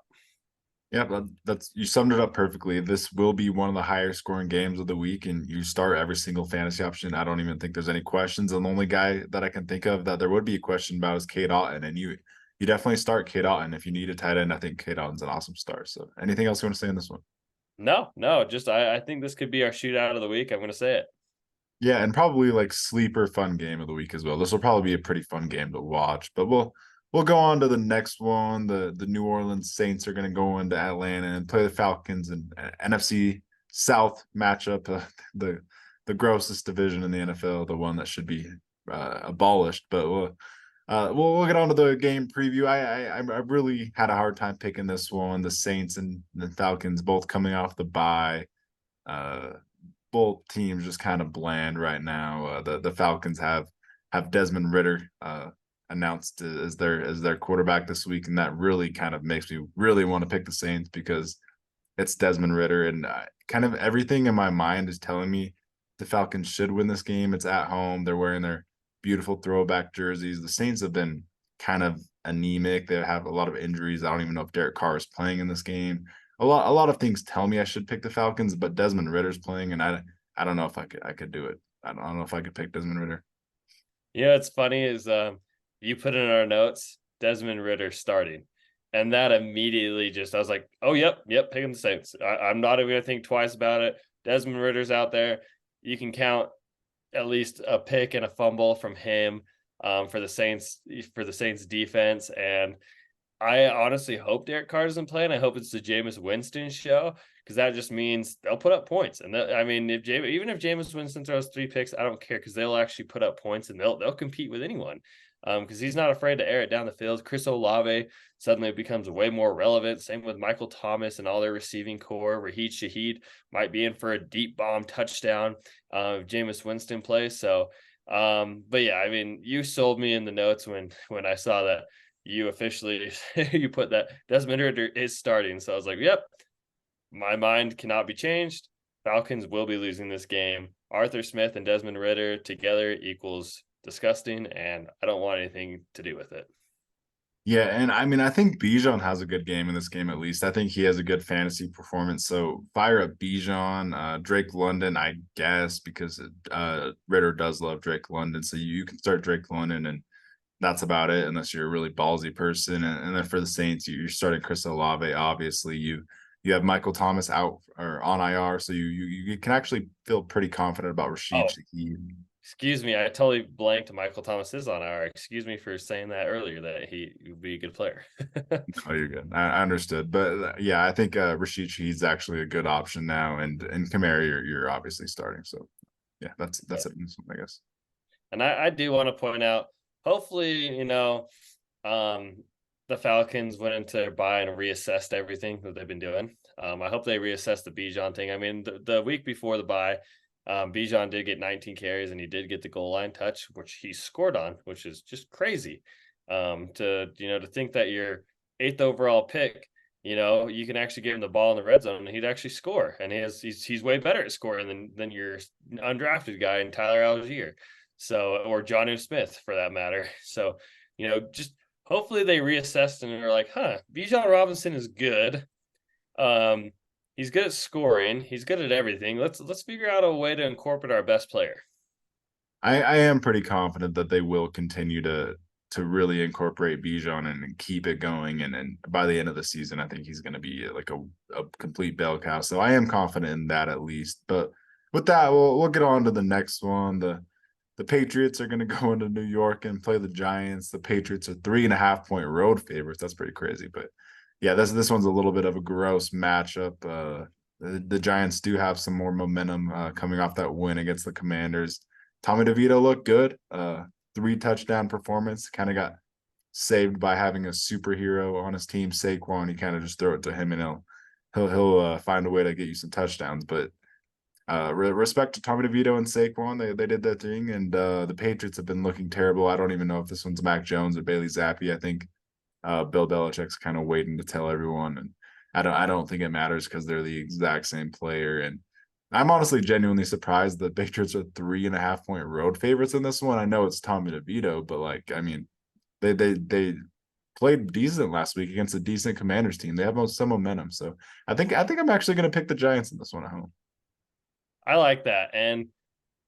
Yeah, that's you summed it up perfectly. This will be one of the higher scoring games of the week, and you start every single fantasy option. I don't even think there's any questions. And the only guy that I can think of that there would be a question about is Kate Otten, and you definitely start Kate Otten if you need a tight end. I think Kate Otten's an awesome start. So, anything else you want to say in this one? No, just I think this could be our shootout of the week. I'm going to say it. Yeah, and probably like sleeper fun game of the week as well. This will probably be a pretty fun game to watch, but we'll go on to the next one. The New Orleans Saints are going to go into Atlanta and play the Falcons and NFC South matchup, the grossest division in the NFL, the one that should be abolished. But we'll get on to the game preview. I really had a hard time picking this one. The Saints and the Falcons both coming off the bye. Uh, both teams just kind of bland right now. The Falcons have Desmond Ritter announced as their quarterback this week, and that really kind of makes me really want to pick the Saints because it's Desmond Ritter, and kind of everything in my mind is telling me the Falcons should win this game. It's at home. They're wearing their beautiful throwback jerseys. The Saints have been kind of anemic. They have a lot of injuries. I don't even know if Derek Carr is playing in this game. A lot of things tell me I should pick the Falcons, but Desmond Ritter's playing, and I don't know if I could do it. I don't know if I could pick Desmond Ritter. Yeah, it's funny is you put in our notes Desmond Ritter starting, and that immediately just I was like, oh yep, picking the Saints. I'm not even gonna think twice about it. Desmond Ritter's out there. You can count at least a pick and a fumble from him for the Saints defense. And I honestly hope Derek Carr doesn't play, and I hope it's the Jameis Winston show because that just means they'll put up points. And I mean, even if Jameis Winston throws 3 picks, I don't care because they'll actually put up points and they'll compete with anyone because he's not afraid to air it down the field. Chris Olave suddenly becomes way more relevant. Same with Michael Thomas and all their receiving core. Raheem Shaheed might be in for a deep bomb touchdown if Jameis Winston plays. So, but yeah, I mean, you sold me in the notes when I saw that you officially you put that Desmond Ritter is starting. So I was like, yep, my mind cannot be changed. Falcons will be losing this game. Arthur Smith and Desmond Ritter together equals disgusting, and I don't want anything to do with it. Yeah, and I mean, I think Bijan has a good game in this game at least. I think he has a good fantasy performance. So fire up Bijan, Drake London, I guess, because Ritter does love Drake London. So you can start Drake London, and that's about it, unless you're a really ballsy person. And then for the Saints, you're starting Chris Olave. Obviously, you have Michael Thomas out or on IR, so you can actually feel pretty confident about Rashid Oh, Shaheed. excuse me, I totally blanked. Michael Thomas is on our. Excuse me for saying that earlier that he would be a good player. Oh, you're good. I understood, but yeah, I think Rashid Shaheed's actually a good option now, and Kamara, you're obviously starting. So yeah, that's it, I guess. And I do want to point out, hopefully, the Falcons went into their bye and reassessed everything that they've been doing. I hope they reassessed the Bijan thing. I mean, the week before the bye, Bijan did get 19 carries and he did get the goal line touch, which he scored on, which is just crazy. To think that your 8th overall pick, you can actually give him the ball in the red zone and he'd actually score. And he's way better at scoring than your undrafted guy in Tyler Algier. So, or Jonnu Smith for that matter. So, just hopefully they reassessed and are like, Bijan Robinson is good. He's good at scoring. He's good at everything. Let's figure out a way to incorporate our best player. I am pretty confident that they will continue to really incorporate Bijan and keep it going. And by the end of the season, I think he's going to be like a complete bell cow. So I am confident in that at least. But with that, we'll get on to the next one. The Patriots are going to go into New York and play the Giants. The Patriots are 3.5-point road favorites. That's pretty crazy. But yeah, this one's a little bit of a gross matchup. The Giants do have some more momentum coming off that win against the Commanders. Tommy DeVito looked good. 3-touchdown performance. Kind of got saved by having a superhero on his team, Saquon. You kind of just throw it to him and he'll find a way to get you some touchdowns. But respect to Tommy DeVito and Saquon, they did their thing, and the Patriots have been looking terrible. I don't even know if this one's Mac Jones or Bailey Zappi. I think Bill Belichick's kind of waiting to tell everyone, and I don't think it matters because they're the exact same player. And I'm honestly genuinely surprised the Patriots are 3.5-point road favorites in this one. I know it's Tommy DeVito, but like, I mean, they played decent last week against a decent Commanders team. They have some momentum, so I think I'm actually going to pick the Giants in this one at home. I like that. And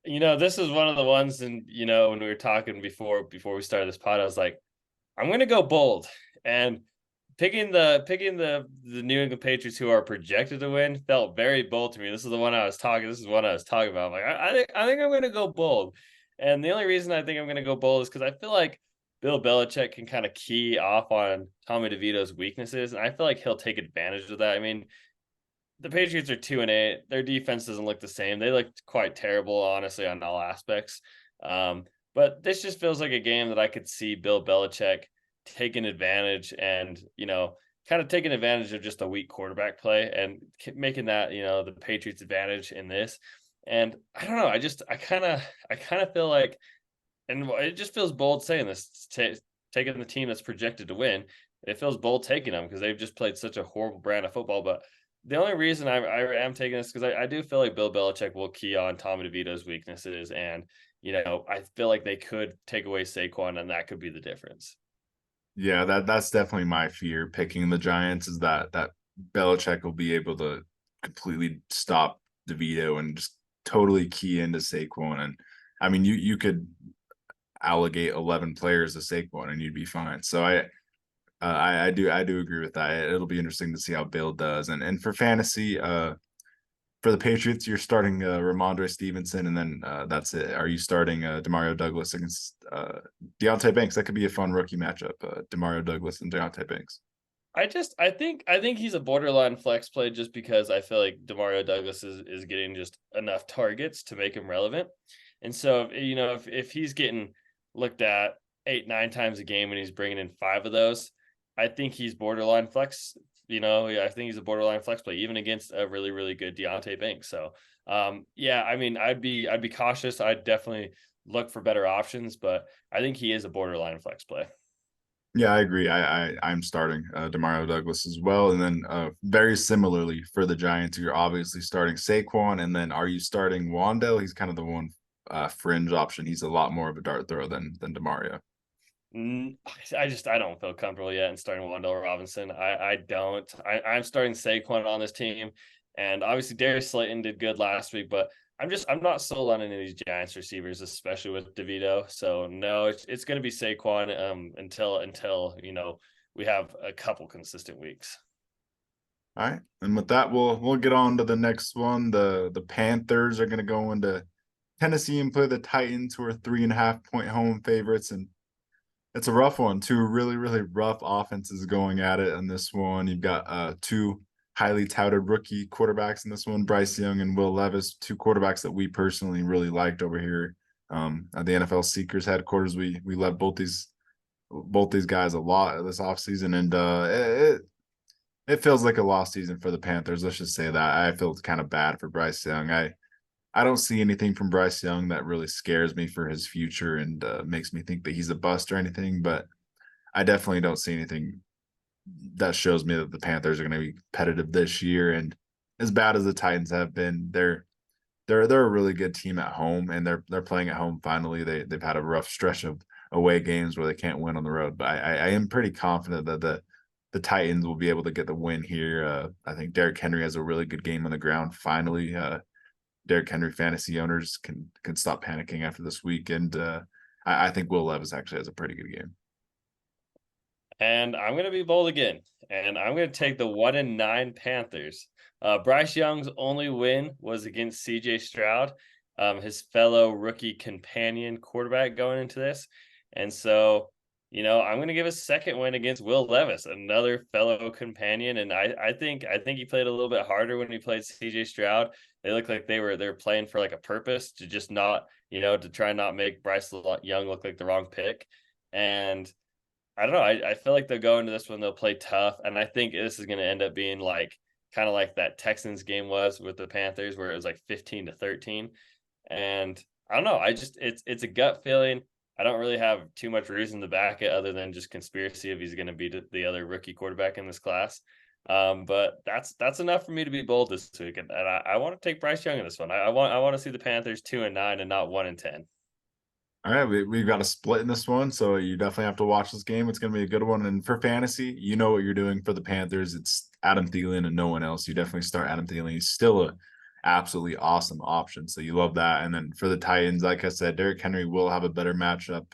this is one of the ones, and when we were talking before we started this pod, I was like, I'm gonna go bold. And picking the New England Patriots, who are projected to win, felt very bold to me. This is one I was talking about. I'm like, I think I'm gonna go bold. And the only reason I think I'm gonna go bold is because I feel like Bill Belichick can kind of key off on Tommy DeVito's weaknesses, and I feel like he'll take advantage of that. I mean, the Patriots are 2-8. Their defense doesn't look the same. They looked quite terrible, honestly, on all aspects. But this just feels like a game that I could see Bill Belichick taking advantage and, kind of taking advantage of just a weak quarterback play and making that, the Patriots advantage in this. And I don't know. I kind of feel like, and it just feels bold saying this, taking the team that's projected to win. It feels bold taking them because they've just played such a horrible brand of football. But the only reason I am taking this because I do feel like Bill Belichick will key on Tommy DeVito's weaknesses, and I feel like they could take away Saquon, and that could be the difference. Yeah, that's definitely my fear picking the Giants is that Belichick will be able to completely stop DeVito and just totally key into Saquon. And I mean, you could allocate 11 players to Saquon and you'd be fine. So I do agree with that. It'll be interesting to see how Bill does. And for fantasy, for the Patriots, you're starting Ramondre Stevenson, and then that's it. Are you starting Demario Douglas against Deontay Banks? That could be a fun rookie matchup. Demario Douglas and Deontay Banks. I think he's a borderline flex play just because I feel like Demario Douglas is getting just enough targets to make him relevant. And so if he's getting looked at 8-9 times a game and he's bringing in 5 of those, I think he's borderline flex. I think he's a borderline flex play even against a really really good Deontay Banks. So yeah, I mean I'd be cautious. I'd definitely look for better options, but I think he is a borderline flex play. Yeah, I agree. I'm starting Demario Douglas as well, and then very similarly for the Giants, you're obviously starting Saquon, and then are you starting Wandell? He's kind of the one fringe option. He's a lot more of a dart throw than Demario. I don't feel comfortable yet in starting Wandale Robinson. I don't. I'm starting Saquon on this team, and obviously Darius Slayton did good last week, but I'm not sold on any of these Giants receivers, especially with DeVito. So no, it's going to be Saquon until we have a couple consistent weeks. All right, and with that, we'll get on to the next one. The Panthers are going to go into Tennessee and play the Titans, who are 3.5 point home favorites, and it's a rough one. Two really, really rough offenses going at it in this one. You've got two highly touted rookie quarterbacks in this one, Bryce Young and Will Levis, two quarterbacks that we personally really liked over here at the NFL Seekers headquarters. We love both these guys a lot this offseason, and it feels like a lost season for the Panthers. Let's just say that. I feel kind of bad for Bryce Young. I don't see anything from Bryce Young that really scares me for his future and makes me think that he's a bust or anything, but I definitely don't see anything that shows me that the Panthers are going to be competitive this year. And as bad as the Titans have been, they're a really good team at home, and they're playing at home finally. They've had a rough stretch of away games where they can't win on the road, but I am pretty confident that the Titans will be able to get the win here. I think Derrick Henry has a really good game on the ground finally. Derrick Henry fantasy owners can stop panicking after this week. And I think Will Levis actually has a pretty good game. And I'm going to be bold again, and I'm going to take the 1-9 Panthers. Bryce Young's only win was against CJ Stroud, his fellow rookie companion quarterback going into this. And so, I'm going to give a second win against Will Levis, another fellow companion. And I think he played a little bit harder when he played CJ Stroud. They looked like they were playing for like a purpose to just not, to try and not make Bryce Young look like the wrong pick. And I don't know. I feel like they'll go into this one, they'll play tough. And I think this is going to end up being kind of like that Texans game was with the Panthers, where it was like 15-13. And I don't know. It's a gut feeling. I don't really have too much reason to back it other than just conspiracy if he's going to be the other rookie quarterback in this class. But that's enough for me to be bold this week, and I want to take Bryce Young in this one. I want to see the Panthers 2-9 and not 1-10. All right, we've got a split in this one, so you definitely have to watch this game. It's going to be a good one. And for fantasy, you know what you're doing for the Panthers. It's Adam Thielen and no one else. You definitely start Adam Thielen. He's still a absolutely awesome option, so you love that. And then for the Titans, like I said, Derrick Henry will have a better matchup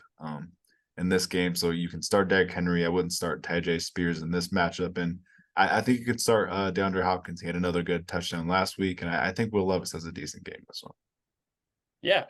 in this game, so you can start Derrick Henry. I wouldn't start Tyjae Spears in this matchup, and I think you could start DeAndre Hopkins. He had another good touchdown last week, and I think Will Levis has a decent game this one. Yeah,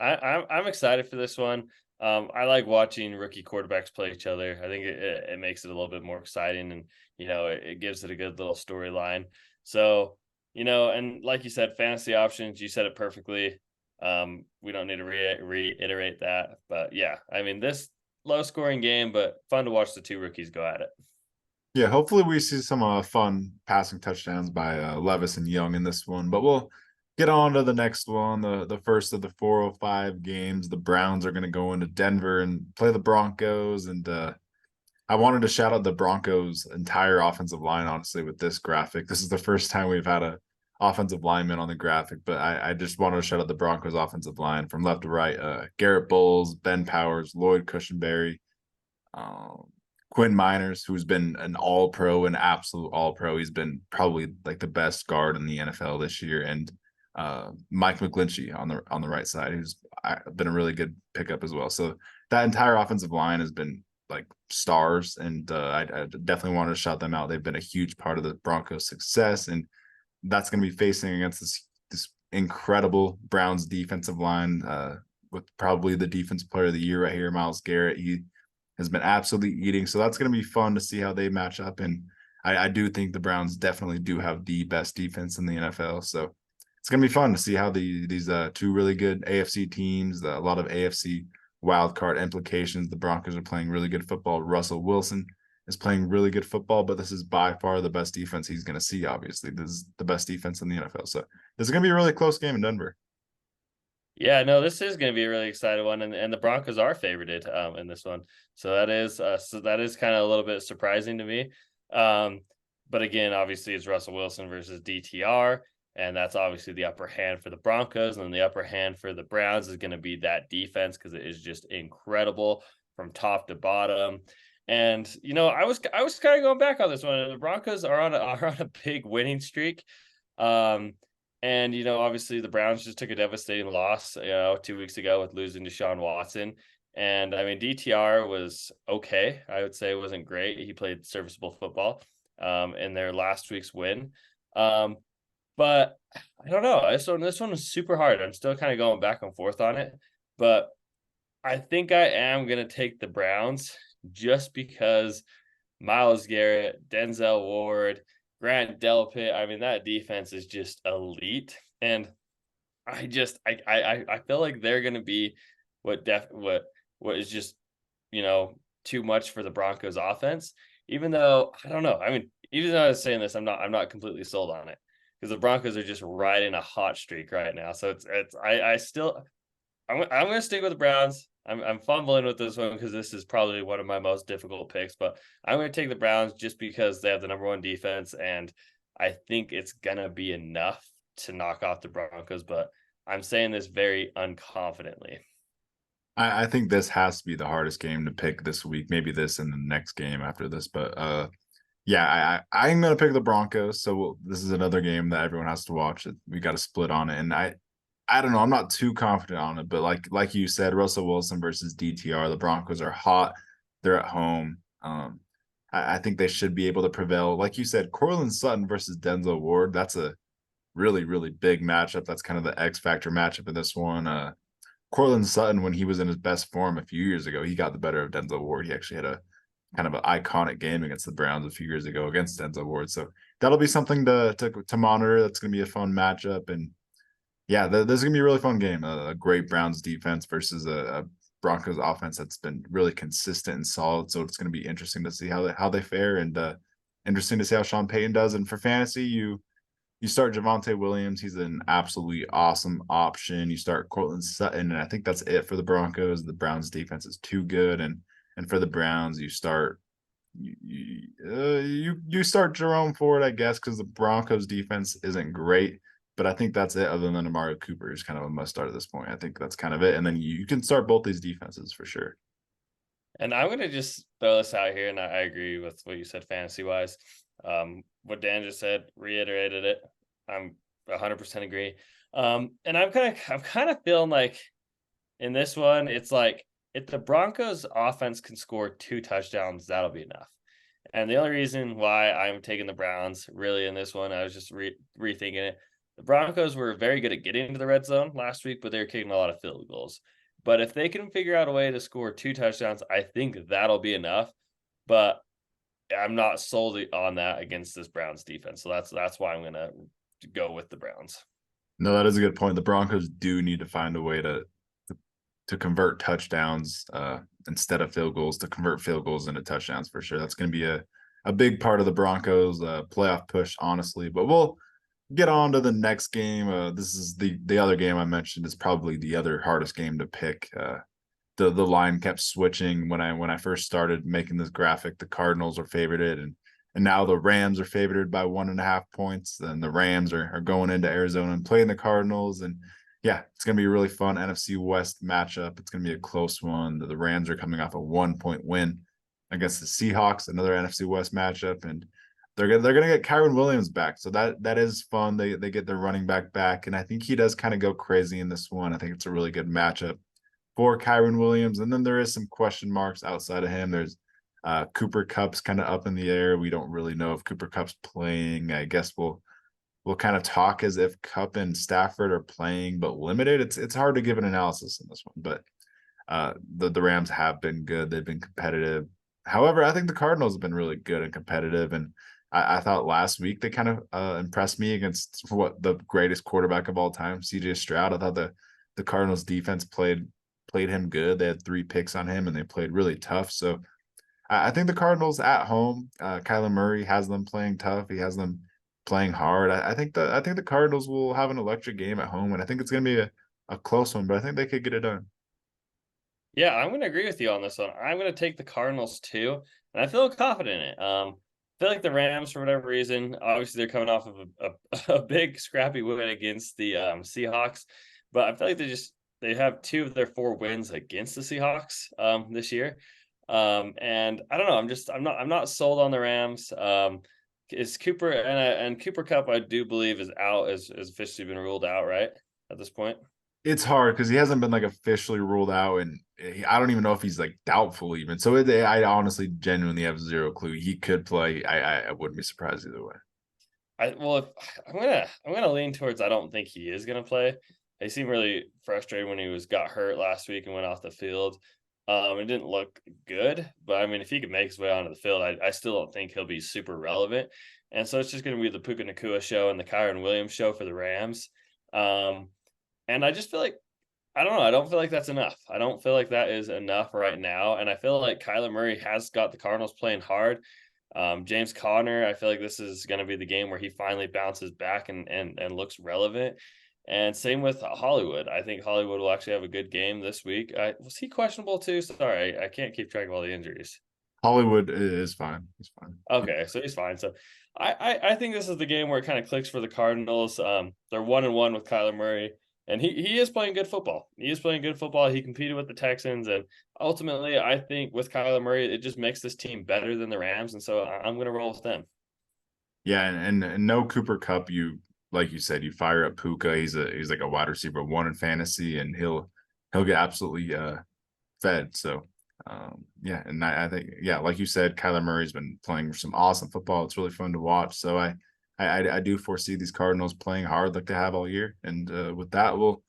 I'm excited for this one. I like watching rookie quarterbacks play each other. I think it makes it a little bit more exciting, and it gives it a good little storyline. So and like you said, fantasy options. You said it perfectly. We don't need to reiterate that, but yeah, I mean this low scoring game, but fun to watch the two rookies go at it. Yeah, hopefully we see some fun passing touchdowns by Levis and Young in this one. But we'll get on to the next one, the first of the 405 games. The Browns are going to go into Denver and play the Broncos. And I wanted to shout out the Broncos' entire offensive line, honestly, with this graphic. This is the first time we've had a offensive lineman on the graphic, but I just wanted to shout out the Broncos' offensive line from left to right. Garrett Bowles, Ben Powers, Lloyd Cushenberry, um, Quinn Miners, who's been an all-pro, an absolute all-pro. He's been probably like the best guard in the NFL this year, and Mike McGlinchey on the right side, who's been a really good pickup as well. So that entire offensive line has been like stars, and I definitely wanted to shout them out. They've been a huge part of the Broncos' success, and that's going to be facing against this incredible Browns defensive line with probably the defense player of the year right here, Myles Garrett. He has been absolutely eating. So that's going to be fun to see how they match up. And I do think the Browns definitely do have the best defense in the NFL. So it's going to be fun to see how these two really good AFC teams, a lot of AFC wild card implications. The Broncos are playing really good football. Russell Wilson is playing really good football, but this is by far the best defense he's going to see. Obviously, this is the best defense in the NFL. So this is going to be a really close game in Denver. Yeah, no, this is going to be a really exciting one, and the Broncos are favorited in this one, so that is kind of a little bit surprising to me. But again, obviously, it's Russell Wilson versus DTR, and that's obviously the upper hand for the Broncos, and then the upper hand for the Browns is going to be that defense because it is just incredible from top to bottom. And I was kind of going back on this one. The Broncos are on a big winning streak. And obviously the Browns just took a devastating loss, 2 weeks ago with losing to Deshaun Watson. And I mean, DTR was okay. I would say it wasn't great. He played serviceable football in their last week's win. But I don't know. This one was super hard. I'm still kind of going back and forth on it. But I think I am going to take the Browns just because Myles Garrett, Denzel Ward, Grant Delpit. I mean, that defense is just elite, and I feel like they're going to be what is just too much for the Broncos offense. Even though I don't know, I mean, even though I was saying this, I'm not completely sold on it because the Broncos are just riding a hot streak right now. So I'm going to stick with the Browns. I'm fumbling with this one because this is probably one of my most difficult picks, but I'm going to take the Browns just because they have the number one defense, and I think it's going to be enough to knock off the Broncos, but I'm saying this very unconfidently. I think this has to be the hardest game to pick this week. Maybe this and the next game after this, but yeah, I'm going to pick the Broncos. So this is another game that everyone has to watch. We got to split on it, and I don't know. I'm not too confident on it, but like you said, Russell Wilson versus DTR. The Broncos are hot. They're at home. I think they should be able to prevail. Like you said, Courtland Sutton versus Denzel Ward. That's a really, really big matchup. That's kind of the X factor matchup in this one. Courtland Sutton, when he was in his best form a few years ago, he got the better of Denzel Ward. He actually had a kind of an iconic game against the Browns a few years ago against Denzel Ward. So that'll be something to monitor. That's going to be a fun matchup. And yeah, this is gonna be a really fun game. A great Browns defense versus a Broncos offense that's been really consistent and solid. So it's gonna be interesting to see how they fare, and interesting to see how Sean Payton does. And for fantasy, you start Javonte Williams. He's an absolutely awesome option. You start Courtland Sutton, and I think that's it for the Broncos. The Browns defense is too good, and for the Browns, you start you start Jerome Ford, I guess, because the Broncos defense isn't great. But I think that's it, other than Amari Cooper is kind of a must start at this point. I think that's kind of it. And then you can start both these defenses for sure. And I'm going to just throw this out here, and I agree with what you said fantasy wise. What Dan just said, reiterated it. I'm 100% agree. And I'm kind of feeling like in this one, it's like if the Broncos offense can score 2 touchdowns, that'll be enough. And the only reason why I'm taking the Browns really in this one, I was just rethinking it. The Broncos were very good at getting into the red zone last week, but they were kicking a lot of field goals. But if they can figure out a way to score 2 touchdowns, I think that'll be enough. But I'm not solely on that against this Browns defense. So that's why I'm gonna go with the Browns. No, that is a good point. The Broncos do need to find a way to convert touchdowns instead of field goals, to convert field goals into touchdowns for sure. That's going to be a big part of the Broncos playoff push, honestly. But we'll get on to the next game. This is the other game I mentioned. Is probably the other hardest game to pick. The line kept switching when I first started making this graphic. The Cardinals were favored, and now the Rams are favored by 1.5 points. And the Rams are going into Arizona and playing the Cardinals. And yeah, it's gonna be a really fun NFC West matchup. It's gonna be a close one. The Rams are coming off a 1-point win against the Seahawks, another NFC West matchup, and they're gonna get Kyron Williams back. So that is fun. They get their running back, and I think he does kind of go crazy in this one. I think it's a really good matchup for Kyron Williams. And then there is some question marks outside of him. There's Cooper Kupp's kind of up in the air. We don't really know if Cooper Kupp's playing. I guess we'll kind of talk as if Kupp and Stafford are playing but limited. It's hard to give an analysis in this one, but the Rams have been good. They've been competitive. However, I think the Cardinals have been really good and competitive. And I thought last week they kind of impressed me against what the greatest quarterback of all time, CJ Stroud. I thought the Cardinals defense played him good. They had 3 picks on him and they played really tough. So I think the Cardinals at home, Kyler Murray has them playing tough. He has them playing hard. I think the Cardinals will have an electric game at home, and I think it's going to be a close one, but I think they could get it done. Yeah, I'm going to agree with you on this one. I'm going to take the Cardinals too, and I feel confident in it. I feel like the Rams, for whatever reason, obviously they're coming off of a big scrappy win against the Seahawks, but I feel like they have 2 of their 4 wins against the Seahawks this year. And I don't know. I'm not sold on the Rams. Is Cooper and Cooper Kupp, I do believe, is out, is officially been ruled out, right? At this point. It's hard because he hasn't been like officially ruled out, and I don't even know if he's like doubtful even. So I honestly genuinely have zero clue. He could play. I wouldn't be surprised either way. If I'm gonna lean towards I don't think he is gonna play. He seemed really frustrated when he got hurt last week and went off the field. It didn't look good, but I mean, if he could make his way onto the field, I still don't think he'll be super relevant. And so it's just going to be the Puka Nakua show and the Kyron Williams show for the Rams. Um, and I just feel like I don't know. I don't feel like that's enough. I don't feel like that is enough right now. And I feel like Kyler Murray has got the Cardinals playing hard. James Conner, I feel like this is going to be the game where he finally bounces back and looks relevant. And same with Hollywood. I think Hollywood will actually have a good game this week. Was he questionable too? Sorry, I can't keep track of all the injuries. Hollywood is fine. He's fine. Okay, so he's fine. So I think this is the game where it kind of clicks for the Cardinals. They're 1-1 with Kyler Murray, and he is playing good football. He is playing good football. He competed with the Texans, and ultimately, I think with Kyler Murray, it just makes this team better than the Rams, and so I'm going to roll with them. Yeah, and no Cooper Kupp. You like you said, you fire up Puka. He's like a wide receiver 1 in fantasy, and he'll get absolutely fed. So yeah, and I think yeah, like you said, Kyler Murray's been playing some awesome football. It's really fun to watch. So I do foresee these Cardinals playing hard like they have all year. And with that, we'll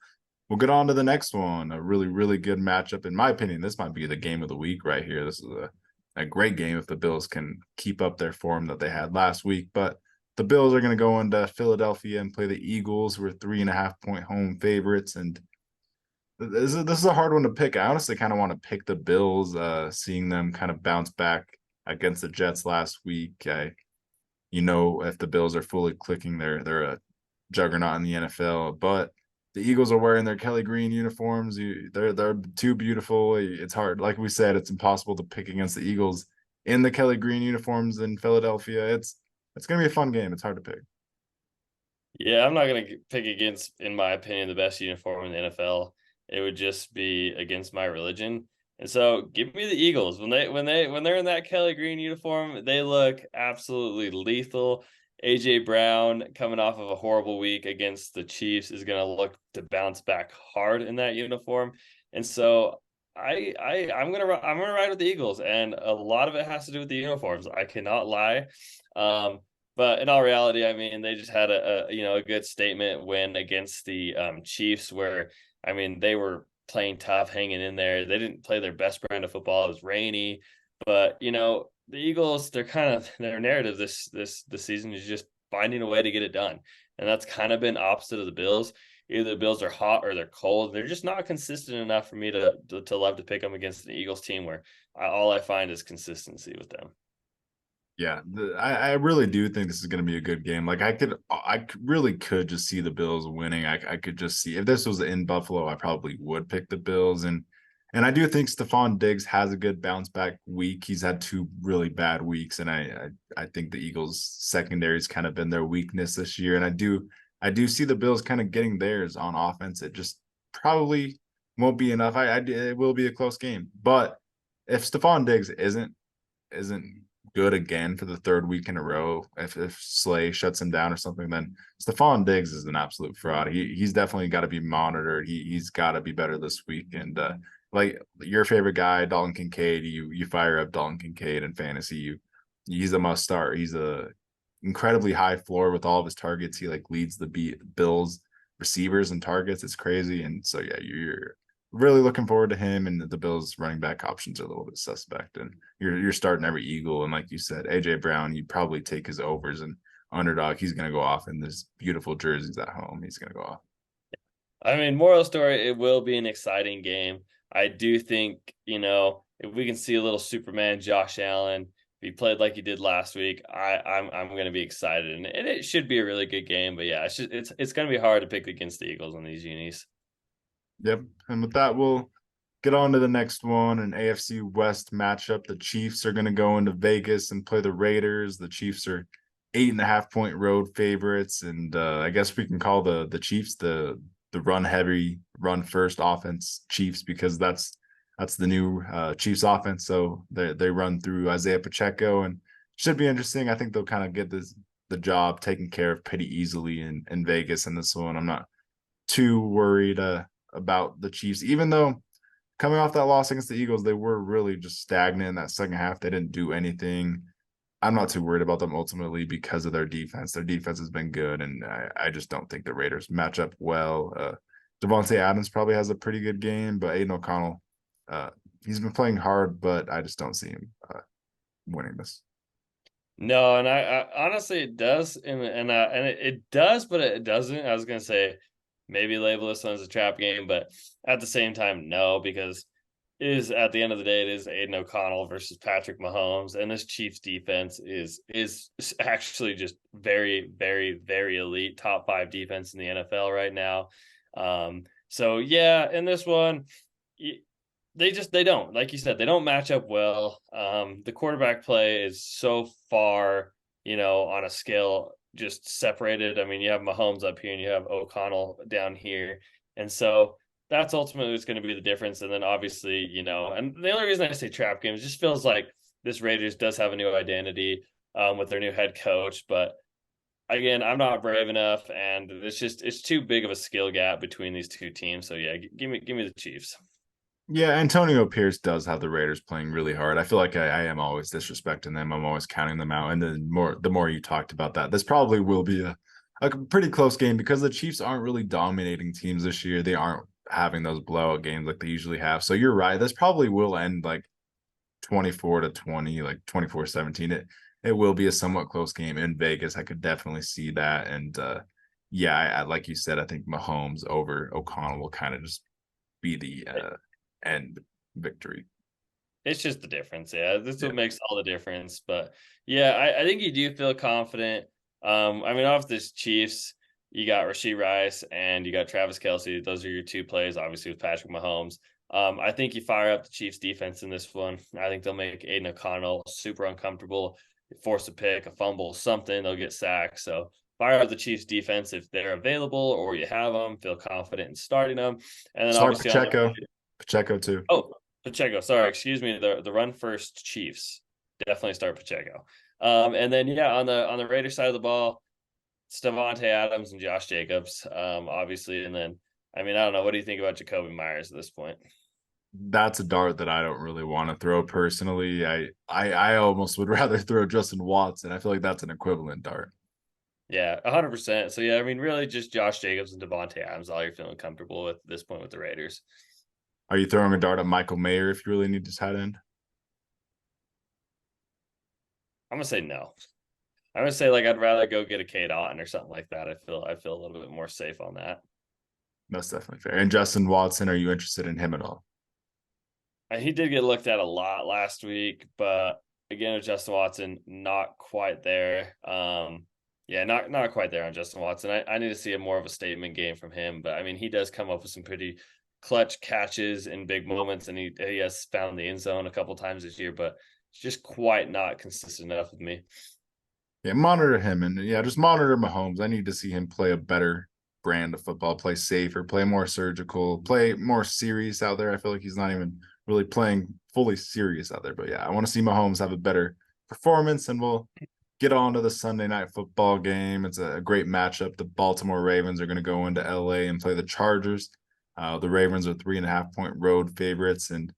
get on to the next one. A really good matchup, in my opinion. This might be the game of the week right here. This is a great game if the Bills can keep up their form that they had last week. But the Bills are going to go into Philadelphia and play the Eagles, who are 3.5-point home favorites. And this is a hard one to pick. I honestly kind of want to pick the Bills, seeing them kind of bounce back against the Jets last week. If the Bills are fully clicking, they're a juggernaut in the NFL. But the Eagles are wearing their Kelly Green uniforms. They're too beautiful. It's hard. Like we said, it's impossible to pick against the Eagles in the Kelly Green uniforms in Philadelphia. It's gonna be a fun game. It's hard to pick. Yeah, I'm not going to pick against, in my opinion, the best uniform in the NFL. It would just be against my religion. And so give me the Eagles. When they're in that Kelly Green uniform, they look absolutely lethal. AJ Brown, coming off of a horrible week against the Chiefs, is going to look to bounce back hard in that uniform. And so I'm gonna ride with the Eagles, and a lot of it has to do with the uniforms. I cannot lie. But in all reality, I mean, they just had a good statement win against the Chiefs, where I mean they were playing tough, hanging in there. They didn't play their best brand of football. It was rainy, but the Eagles, they're kind of their narrative this season is just finding a way to get it done, and that's kind of been opposite of the Bills. Either the Bills are hot or they're cold. They're just not consistent enough for me to love to pick them against an Eagles team where all I find is consistency with them. Yeah, I really do think this is going to be a good game. Like really could just see the Bills winning. I could just see if this was in Buffalo, I probably would pick the Bills, and I do think Stephon Diggs has a good bounce back week. He's had 2 really bad weeks, and I think the Eagles secondary's kind of been their weakness this year, and I do see the Bills kind of getting theirs on offense. It just probably won't be enough. It will be a close game, but if Stephon Diggs isn't good again for the 3rd week in a row, if Slay shuts him down or something, then Stephon Diggs is an absolute fraud. He's definitely got to be monitored. He's got to be better this week. And like your favorite guy, Dalton Kincaid, you fire up Dalton Kincaid in fantasy. He's a must start. He's a incredibly high floor with all of his targets. He like leads the Bills receivers and targets. It's crazy. And so yeah, you're really looking forward to him, and the Bills running back options are a little bit suspect. And you're starting every Eagle, and like you said, AJ Brown, you probably take his overs, and Underdog, he's going to go off in this beautiful jerseys at home. He's going to go off. I mean, moral story, it will be an exciting game. I do think, if we can see a little Superman Josh Allen, if he played like he did last week, I'm going to be excited, and it should be a really good game. But yeah, it's going to be hard to pick against the Eagles on these unis. Yep. And with that, we'll get on to the next one, an AFC West matchup. The Chiefs are going to go into Vegas and play the Raiders. The Chiefs are 8.5-point road favorites, and I guess we can call the Chiefs the run heavy, run first offense Chiefs, because that's the new Chiefs offense. So they run through Isaiah Pacheco, and should be interesting. I think they'll kind of get the job taken care of pretty easily in Vegas in this one. I'm not too worried about the Chiefs, even though coming off that loss against the Eagles, they were really just stagnant in that second half. They didn't do anything. I'm not too worried about them ultimately because of their defense. Their defense has been good, and I just don't think the Raiders match up well. Devontae Adams probably has a pretty good game, but Aiden O'Connell, he's been playing hard, but I just don't see him winning this. No, and I honestly it does, and it does, but it doesn't. I was gonna say maybe label this one as a trap game, but at the same time, no, because it is at the end of the day, it is Aiden O'Connell versus Patrick Mahomes, and this Chiefs defense is actually just very, very, very elite, top 5 defense in the NFL right now. So yeah, in this one, they don't, like you said, they don't match up well. The quarterback play is so far, on a scale just separated. I mean, you have Mahomes up here and you have O'Connell down here. And so that's ultimately what's going to be the difference. And then obviously, and the only reason I say trap game just feels like this Raiders does have a new identity with their new head coach. But again, I'm not brave enough, and it's too big of a skill gap between these two teams. So yeah, give me the Chiefs. Yeah, Antonio Pierce does have the Raiders playing really hard. I feel like I am always disrespecting them. I'm always counting them out. And the more you talked about that, this probably will be a pretty close game because the Chiefs aren't really dominating teams this year. They aren't having those blowout games like they usually have. So you're right. This probably will end like 24-20, like 24-17. It will be a somewhat close game in Vegas. I could definitely see that. And yeah, I like you said, I think Mahomes over O'Connell will kind of just be the end victory. It's just the difference. Yeah, this is what makes all the difference. But yeah, I think you do feel confident. I mean, off this Chiefs, you got Rashee Rice and you got Travis Kelce. Those are your 2 plays, obviously, with Patrick Mahomes. I think you fire up the Chiefs defense in this one. I think they'll make Aiden O'Connell super uncomfortable, force a pick, a fumble, something. They'll get sacked. So fire up the Chiefs defense if they're available or you have them. Feel confident in starting them. And then Start obviously Pacheco too. Oh, Pacheco. Sorry, excuse me. The run first Chiefs. Definitely start Pacheco. And then yeah, on the Raiders side of the ball, it's Devontae Adams and Josh Jacobs, obviously. And then I mean, I don't know. What do you think about Jacoby Myers at this point? That's a dart that I don't really want to throw personally. I almost would rather throw Justin Watson. I feel like that's an equivalent dart. Yeah, 100%. So yeah, I mean, really just Josh Jacobs and Devontae Adams, all you're feeling comfortable with at this point with the Raiders. Are you throwing a dart at Michael Mayer if you really need to tight end? I'm gonna say no. I'm gonna say like I'd rather go get a Kate Otten or something like that. I feel a little bit more safe on that. That's definitely fair. And Justin Watson, are you interested in him at all? He did get looked at a lot last week, but again with Justin Watson, not quite there. Yeah, not quite there on Justin Watson. I need to see a more of a statement game from him. But I mean, he does come up with some pretty clutch catches in big moments, and he has found the end zone a couple times this year, but it's just quite not consistent enough with me. Yeah, monitor him and yeah, just monitor Mahomes. I need to see him play a better brand of football, play safer, play more surgical, play more serious out there. I feel like he's not even really playing fully serious out there. But yeah, I want to see Mahomes have a better performance, and we'll get on to the Sunday night football game. It's a great matchup. The Baltimore Ravens are going to go into LA and play the Chargers. The Ravens are 3.5 point road favorites, and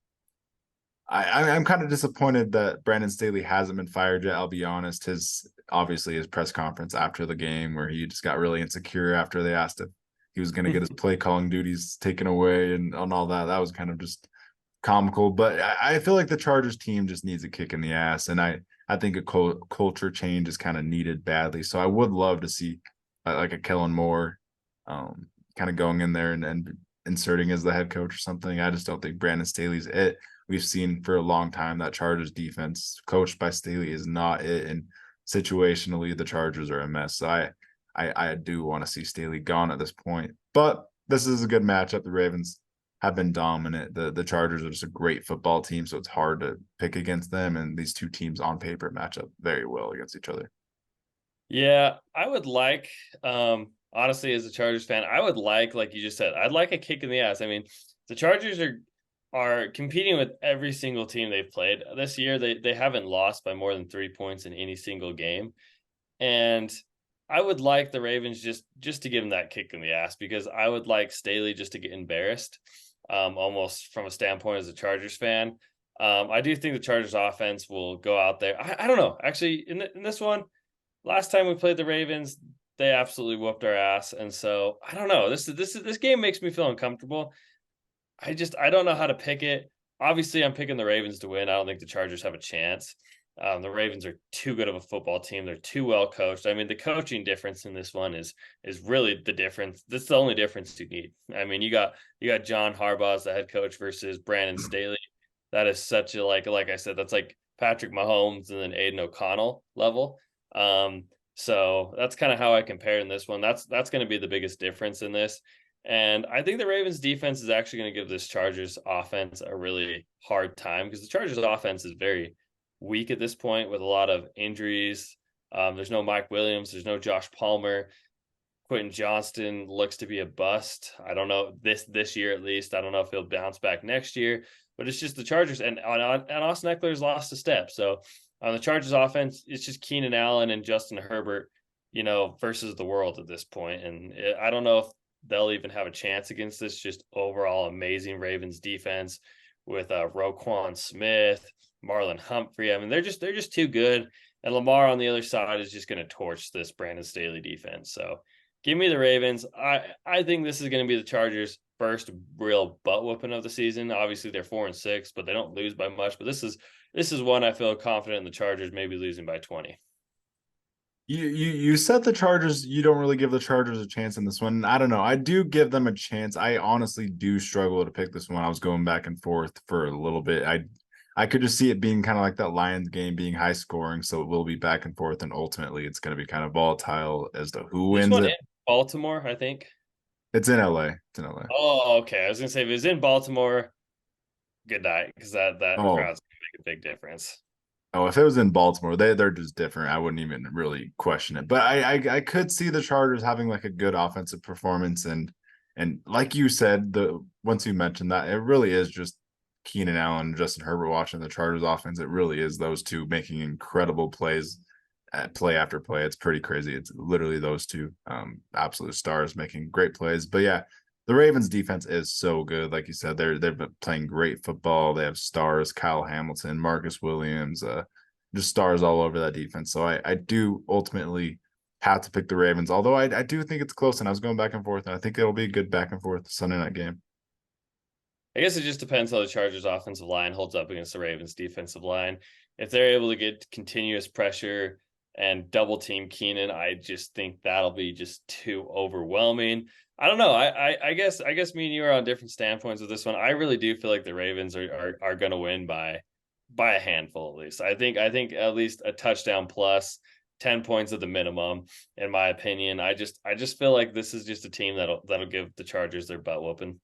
I'm kind of disappointed that Brandon Staley hasn't been fired yet. I'll be honest. His press conference after the game where he just got really insecure after they asked if he was going to get his play calling duties taken away and on all that. That was kind of just comical. But I feel like the Chargers team just needs a kick in the ass, and I think a culture change is kind of needed badly. So I would love to see like a Kellen Moore, kind of going in there and inserting as the head coach or something. I just don't think Brandon Staley's it. We've seen for a long time that Chargers defense coached by Staley is not it, and situationally the Chargers are a mess. So I do want to see Staley gone at this point, but this is a good matchup. The Ravens have been dominant. The Chargers are just a great football team, so it's hard to pick against them. And these two teams on paper match up very well against each other. Yeah, I would like, honestly, as a Chargers fan, I would like you just said, I'd like a kick in the ass. I mean, the Chargers are competing with every single team they've played this year. They haven't lost by more than 3 points in any single game, and I would like the Ravens just to give them that kick in the ass because I would like Staley just to get embarrassed, almost from a standpoint as a Chargers fan. I do think the Chargers offense will go out there. I don't know. Actually, in this one, last time we played the Ravens, they absolutely whooped our ass, and so I don't know. This game makes me feel uncomfortable. I don't know how to pick it. Obviously, I'm picking the Ravens to win. I don't think the Chargers have a chance. The Ravens are too good of a football team. They're too well coached. I mean, the coaching difference in this one is really the difference. That's the only difference you need. I mean, you got John Harbaugh as the head coach versus Brandon Staley. That is such a like I said, that's like Patrick Mahomes and then Aiden O'Connell level. So that's kind of how I compare in this one. That's going to be the biggest difference in this. And I think the Ravens defense is actually going to give this Chargers offense a really hard time because the Chargers offense is very weak at this point with a lot of injuries. There's no Mike Williams. There's no Josh Palmer. Quentin Johnston looks to be a bust. I don't know this year at least. I don't know if he'll bounce back next year, but it's just the Chargers and Austin Eckler's lost a step. So on the Chargers offense, it's just Keenan Allen and Justin Herbert, versus the world at this point. And I don't know if they'll even have a chance against this just overall amazing Ravens defense with Roquan Smith, Marlon Humphrey. I mean, they're just too good. And Lamar on the other side is just going to torch this Brandon Staley defense. So give me the Ravens. I think this is going to be the Chargers' first real butt whooping of the season. Obviously, they're 4-6, but they don't lose by much. But this is one I feel confident in the Chargers maybe losing by 20. You said the Chargers. You don't really give the Chargers a chance in this one. I don't know. I do give them a chance. I honestly do struggle to pick this one. I was going back and forth for a little bit. I could just see it being kind of like that Lions game being high scoring, so it will be back and forth, and ultimately it's going to be kind of volatile as to who This wins one it. in Baltimore, I think. It's in LA. It's in LA. Oh, okay. I was gonna say if it was in Baltimore, good night, because that Oh, crowd's gonna make a big difference. oh, if it was in Baltimore, they're just different. I wouldn't even really question it. But I could see the Chargers having like a good offensive performance, and like you said, the once you mentioned that, it really is just Keenan Allen and Justin Herbert watching the Chargers offense. It really is those two making incredible plays at play after play. It's pretty crazy. It's literally those two absolute stars making great plays. But yeah, the Ravens defense is so good. Like you said, they've been playing great football. They have stars, Kyle Hamilton, Marcus Williams, just stars all over that defense. So I do ultimately have to pick the Ravens, although I do think it's close, and I was going back and forth, and I think it'll be a good back and forth Sunday night game. I guess it just depends how the Chargers offensive line holds up against the Ravens defensive line. If they're able to get continuous pressure and double team Keenan, I just think that'll be just too overwhelming. I don't know. I guess me and you are on different standpoints with this one. I really do feel like the Ravens are going to win by a handful at least. I think at least a touchdown plus 10 points at the minimum, in my opinion. I just feel like this is just a team that'll give the Chargers their butt whooping.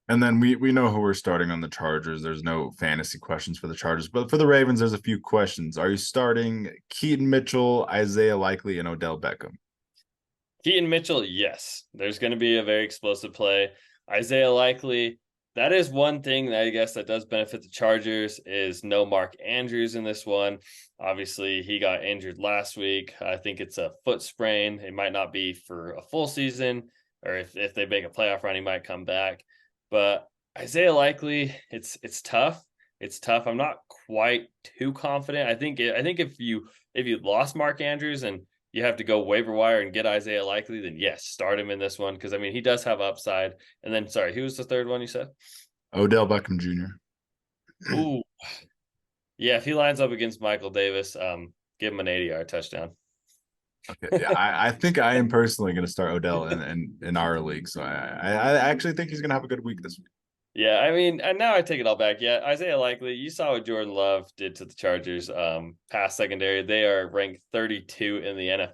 And then we know who we're starting on the Chargers. There's no fantasy questions for the Chargers, but for the Ravens, there's a few questions. Are you starting Keaton Mitchell, Isaiah Likely, and Odell Beckham? Keaton Mitchell, yes. There's going to be a very explosive play. Isaiah Likely, that is one thing that I guess that does benefit the Chargers is no Mark Andrews in this one. Obviously, he got injured last week. I think it's a foot sprain. It might not be for a full season, or if they make a playoff run, he might come back. But Isaiah Likely, it's tough. It's tough. I'm not quite too confident. I think if you lost Mark Andrews and you have to go waiver wire and get Isaiah Likely, then yes, start him in this one because I mean he does have upside. And then sorry, who was the third one you said? Odell Beckham Jr. Ooh, yeah. If he lines up against Michael Davis, give him an 80-yard touchdown. Okay, yeah, I think I am personally going to start Odell in our league, so I actually think he's going to have a good week this week. Yeah, I mean, and now I take it all back. Yeah, Isaiah Likely, you saw what Jordan Love did to the Chargers pass secondary. They are ranked 32 in the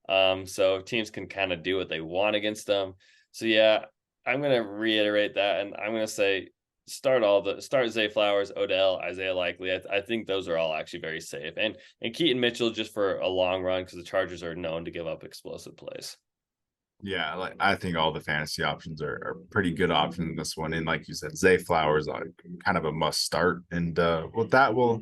NFL. So teams can kind of do what they want against them. So yeah, I'm gonna reiterate that and I'm gonna say start Zay Flowers, Odell, Isaiah Likely. I think those are all actually very safe. And Keaton Mitchell just for a long run because the Chargers are known to give up explosive plays. Yeah, like I think all the fantasy options are pretty good options in this one. And like you said, Zay Flowers are kind of a must start. And with that, we'll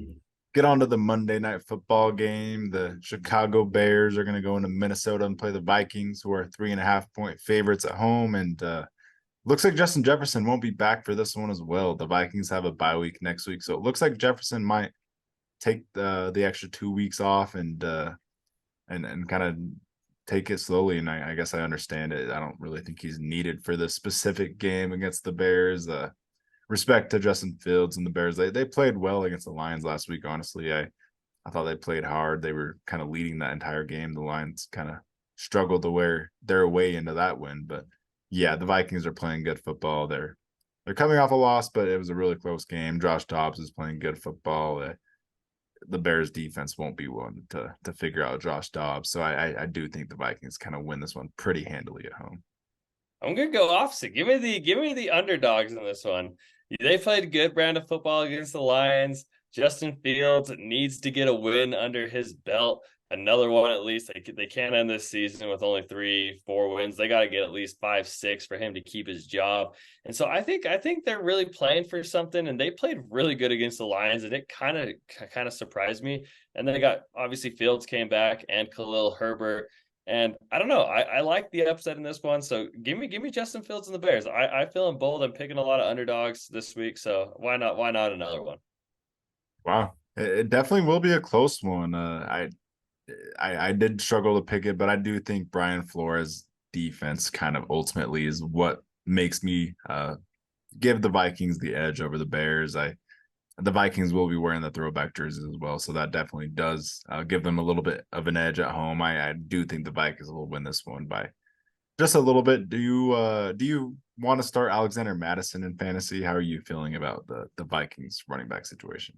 get on to the Monday night football game. The Chicago Bears are going to go into Minnesota and play the Vikings, who are 3.5-point favorites at home. And looks like Justin Jefferson won't be back for this one as well. The Vikings have a bye week next week, so it looks like Jefferson might take the extra 2 weeks off and kind of take it slowly. And I guess I understand it. I don't really think he's needed for this specific game against the Bears. Respect to Justin Fields and the Bears. They played well against the Lions last week. Honestly, I thought they played hard. They were kind of leading that entire game. The Lions kind of struggled to wear their way into that win. But yeah, the Vikings are playing good football. They're coming off a loss, but it was a really close game. Josh Dobbs is playing good football. The Bears defense won't be one to figure out Josh Dobbs. So I do think the Vikings kind of win this one pretty handily at home. I'm gonna go opposite. Give me the underdogs in this one. They played good brand of football against the Lions. Justin Fields needs to get a win under his belt. Another one at least. They can't end this season with only 3-4 wins. They got to get at least 5-6 for him to keep his job. And so I think they're really playing for something. And they played really good against the Lions, and it kind of surprised me. And then they got obviously Fields came back and Khalil Herbert. And I don't know. I like the upset in this one. So give me Justin Fields and the Bears. I feeling bold. I'm picking a lot of underdogs this week. So why not another one? Wow, it definitely will be a close one. I did struggle to pick it, but I do think Brian Flores' defense kind of ultimately is what makes me give the Vikings the edge over the Bears. The Vikings will be wearing the throwback jerseys as well, so that definitely does give them a little bit of an edge at home. I do think the Vikings will win this one by just a little bit. Do you want to start Alexander Madison in fantasy? How are you feeling about the Vikings running back situation?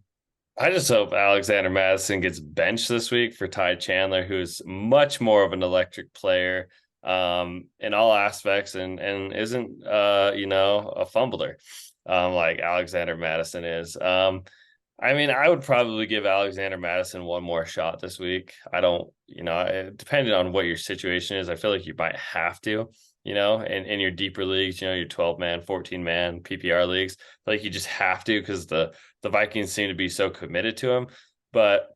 I just hope Alexander Madison gets benched this week for Ty Chandler, who's much more of an electric player in all aspects and isn't a fumbler like Alexander Madison is. I mean, I would probably give Alexander Madison one more shot this week. I don't, depending on what your situation is, I feel like you might have to, in your deeper leagues, your 12-man, 14-man PPR leagues, like you just have to because the Vikings seem to be so committed to him. But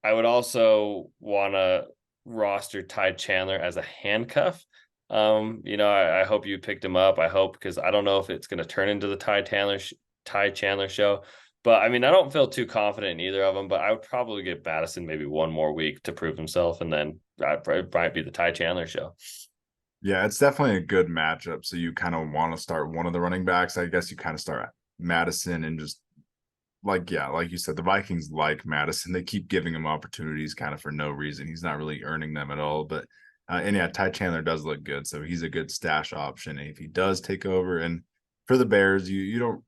I would also want to roster Ty Chandler as a handcuff. I hope you picked him up. I hope because I don't know if it's going to turn into the Ty Chandler show. But I mean, I don't feel too confident in either of them. But I would probably give Madison maybe one more week to prove himself, and then it might be the Ty Chandler show. Yeah, it's definitely a good matchup. So you kind of want to start one of the running backs. I guess you kind of start Madison and just yeah, like you said, the Vikings like Madison. They keep giving him opportunities kind of for no reason. He's not really earning them at all. But and yeah, Ty Chandler does look good, so he's a good stash option. And if he does take over, and for the Bears, you don't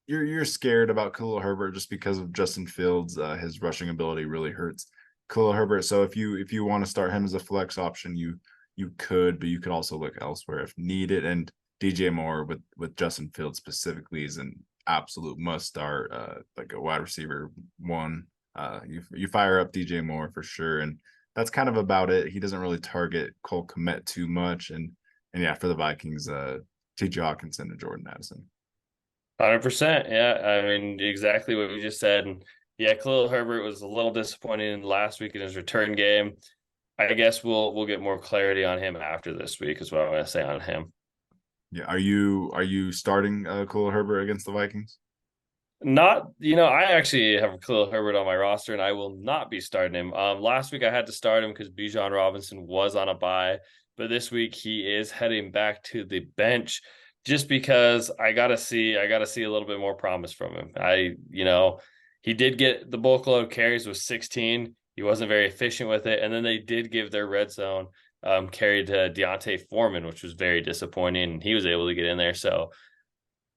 you're scared about Khalil Herbert just because of Justin Fields. His rushing ability really hurts Khalil Herbert. So if you want to start him as a flex option, you could, but you could also look elsewhere if needed. And DJ Moore with Justin Fields specifically is an absolute must start, like a wide receiver one. You fire up DJ Moore for sure, and that's kind of about it. He doesn't really target Cole Kmet too much, and yeah, for the Vikings, T.J. Hawkinson and Jordan Addison. 100%. Yeah, I mean exactly what we just said. And yeah, Khalil Herbert was a little disappointing last week in his return game. I guess we'll get more clarity on him after this week, is what I'm going to say on him. Yeah, are you starting Khalil Herbert against the Vikings? Not, I actually have Khalil Herbert on my roster, and I will not be starting him. Last week I had to start him because Bijan Robinson was on a bye, but this week he is heading back to the bench, just because I gotta see a little bit more promise from him. He did get the bulk load of carries with 16. He wasn't very efficient with it, and then they did give their red zone carry to Deontay Foreman, which was very disappointing, and he was able to get in there. So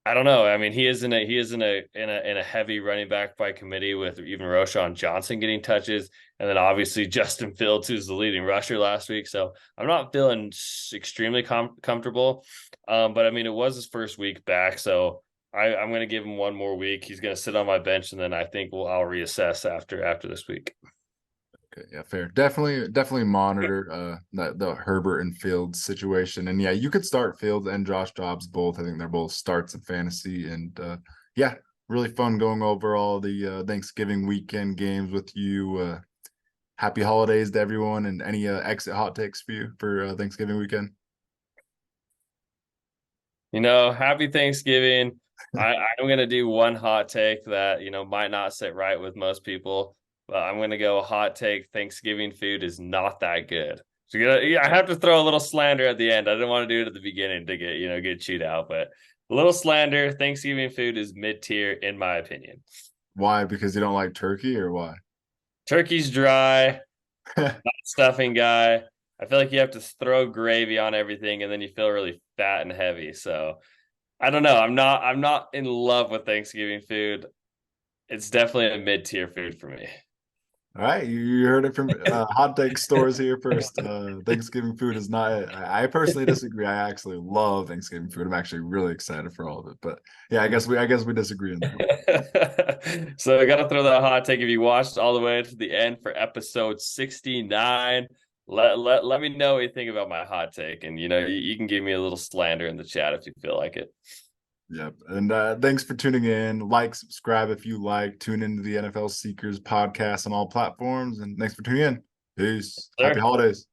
I don't know. I mean, he is in a heavy running back by committee with even Roshan Johnson getting touches, and then obviously Justin Fields, who's the leading rusher last week. So I'm not feeling extremely comfortable. But I mean, it was his first week back, so I'm going to give him one more week. He's going to sit on my bench, and then I think I'll reassess after this week. Okay, yeah, fair. Definitely monitor the Herbert and Fields situation. And yeah, you could start Fields and Josh Dobbs both. I think they're both starts in fantasy. And yeah, really fun going over all the Thanksgiving weekend games with you. Happy holidays to everyone, and any exit hot takes for you for Thanksgiving weekend. Happy Thanksgiving. I'm going to do one hot take that, might not sit right with most people, but I'm going to go hot take. Thanksgiving food is not that good. So I have to throw a little slander at the end. I didn't want to do it at the beginning to get chewed out, but a little slander. Thanksgiving food is mid-tier in my opinion. Why? Because you don't like turkey, or why? Turkey's dry, not a stuffing guy. I feel like you have to throw gravy on everything and then you feel really fat and heavy. So I don't know. I'm not in love with Thanksgiving food. It's definitely a mid-tier food for me. All right, you heard it from hot take stores here first. Thanksgiving food is not. I personally disagree. I actually love Thanksgiving food. I'm actually really excited for all of it. But yeah, I guess we disagree on that. So I gotta throw that hot take. If you watched all the way to the end for episode 69, let me know what you think about my hot take, and you can give me a little slander in the chat if you feel like it. Yep. And thanks for tuning in. Like, subscribe if you like. Tune into the NFL Seekers podcast on all platforms. And thanks for tuning in. Peace. Happy Sure. holidays.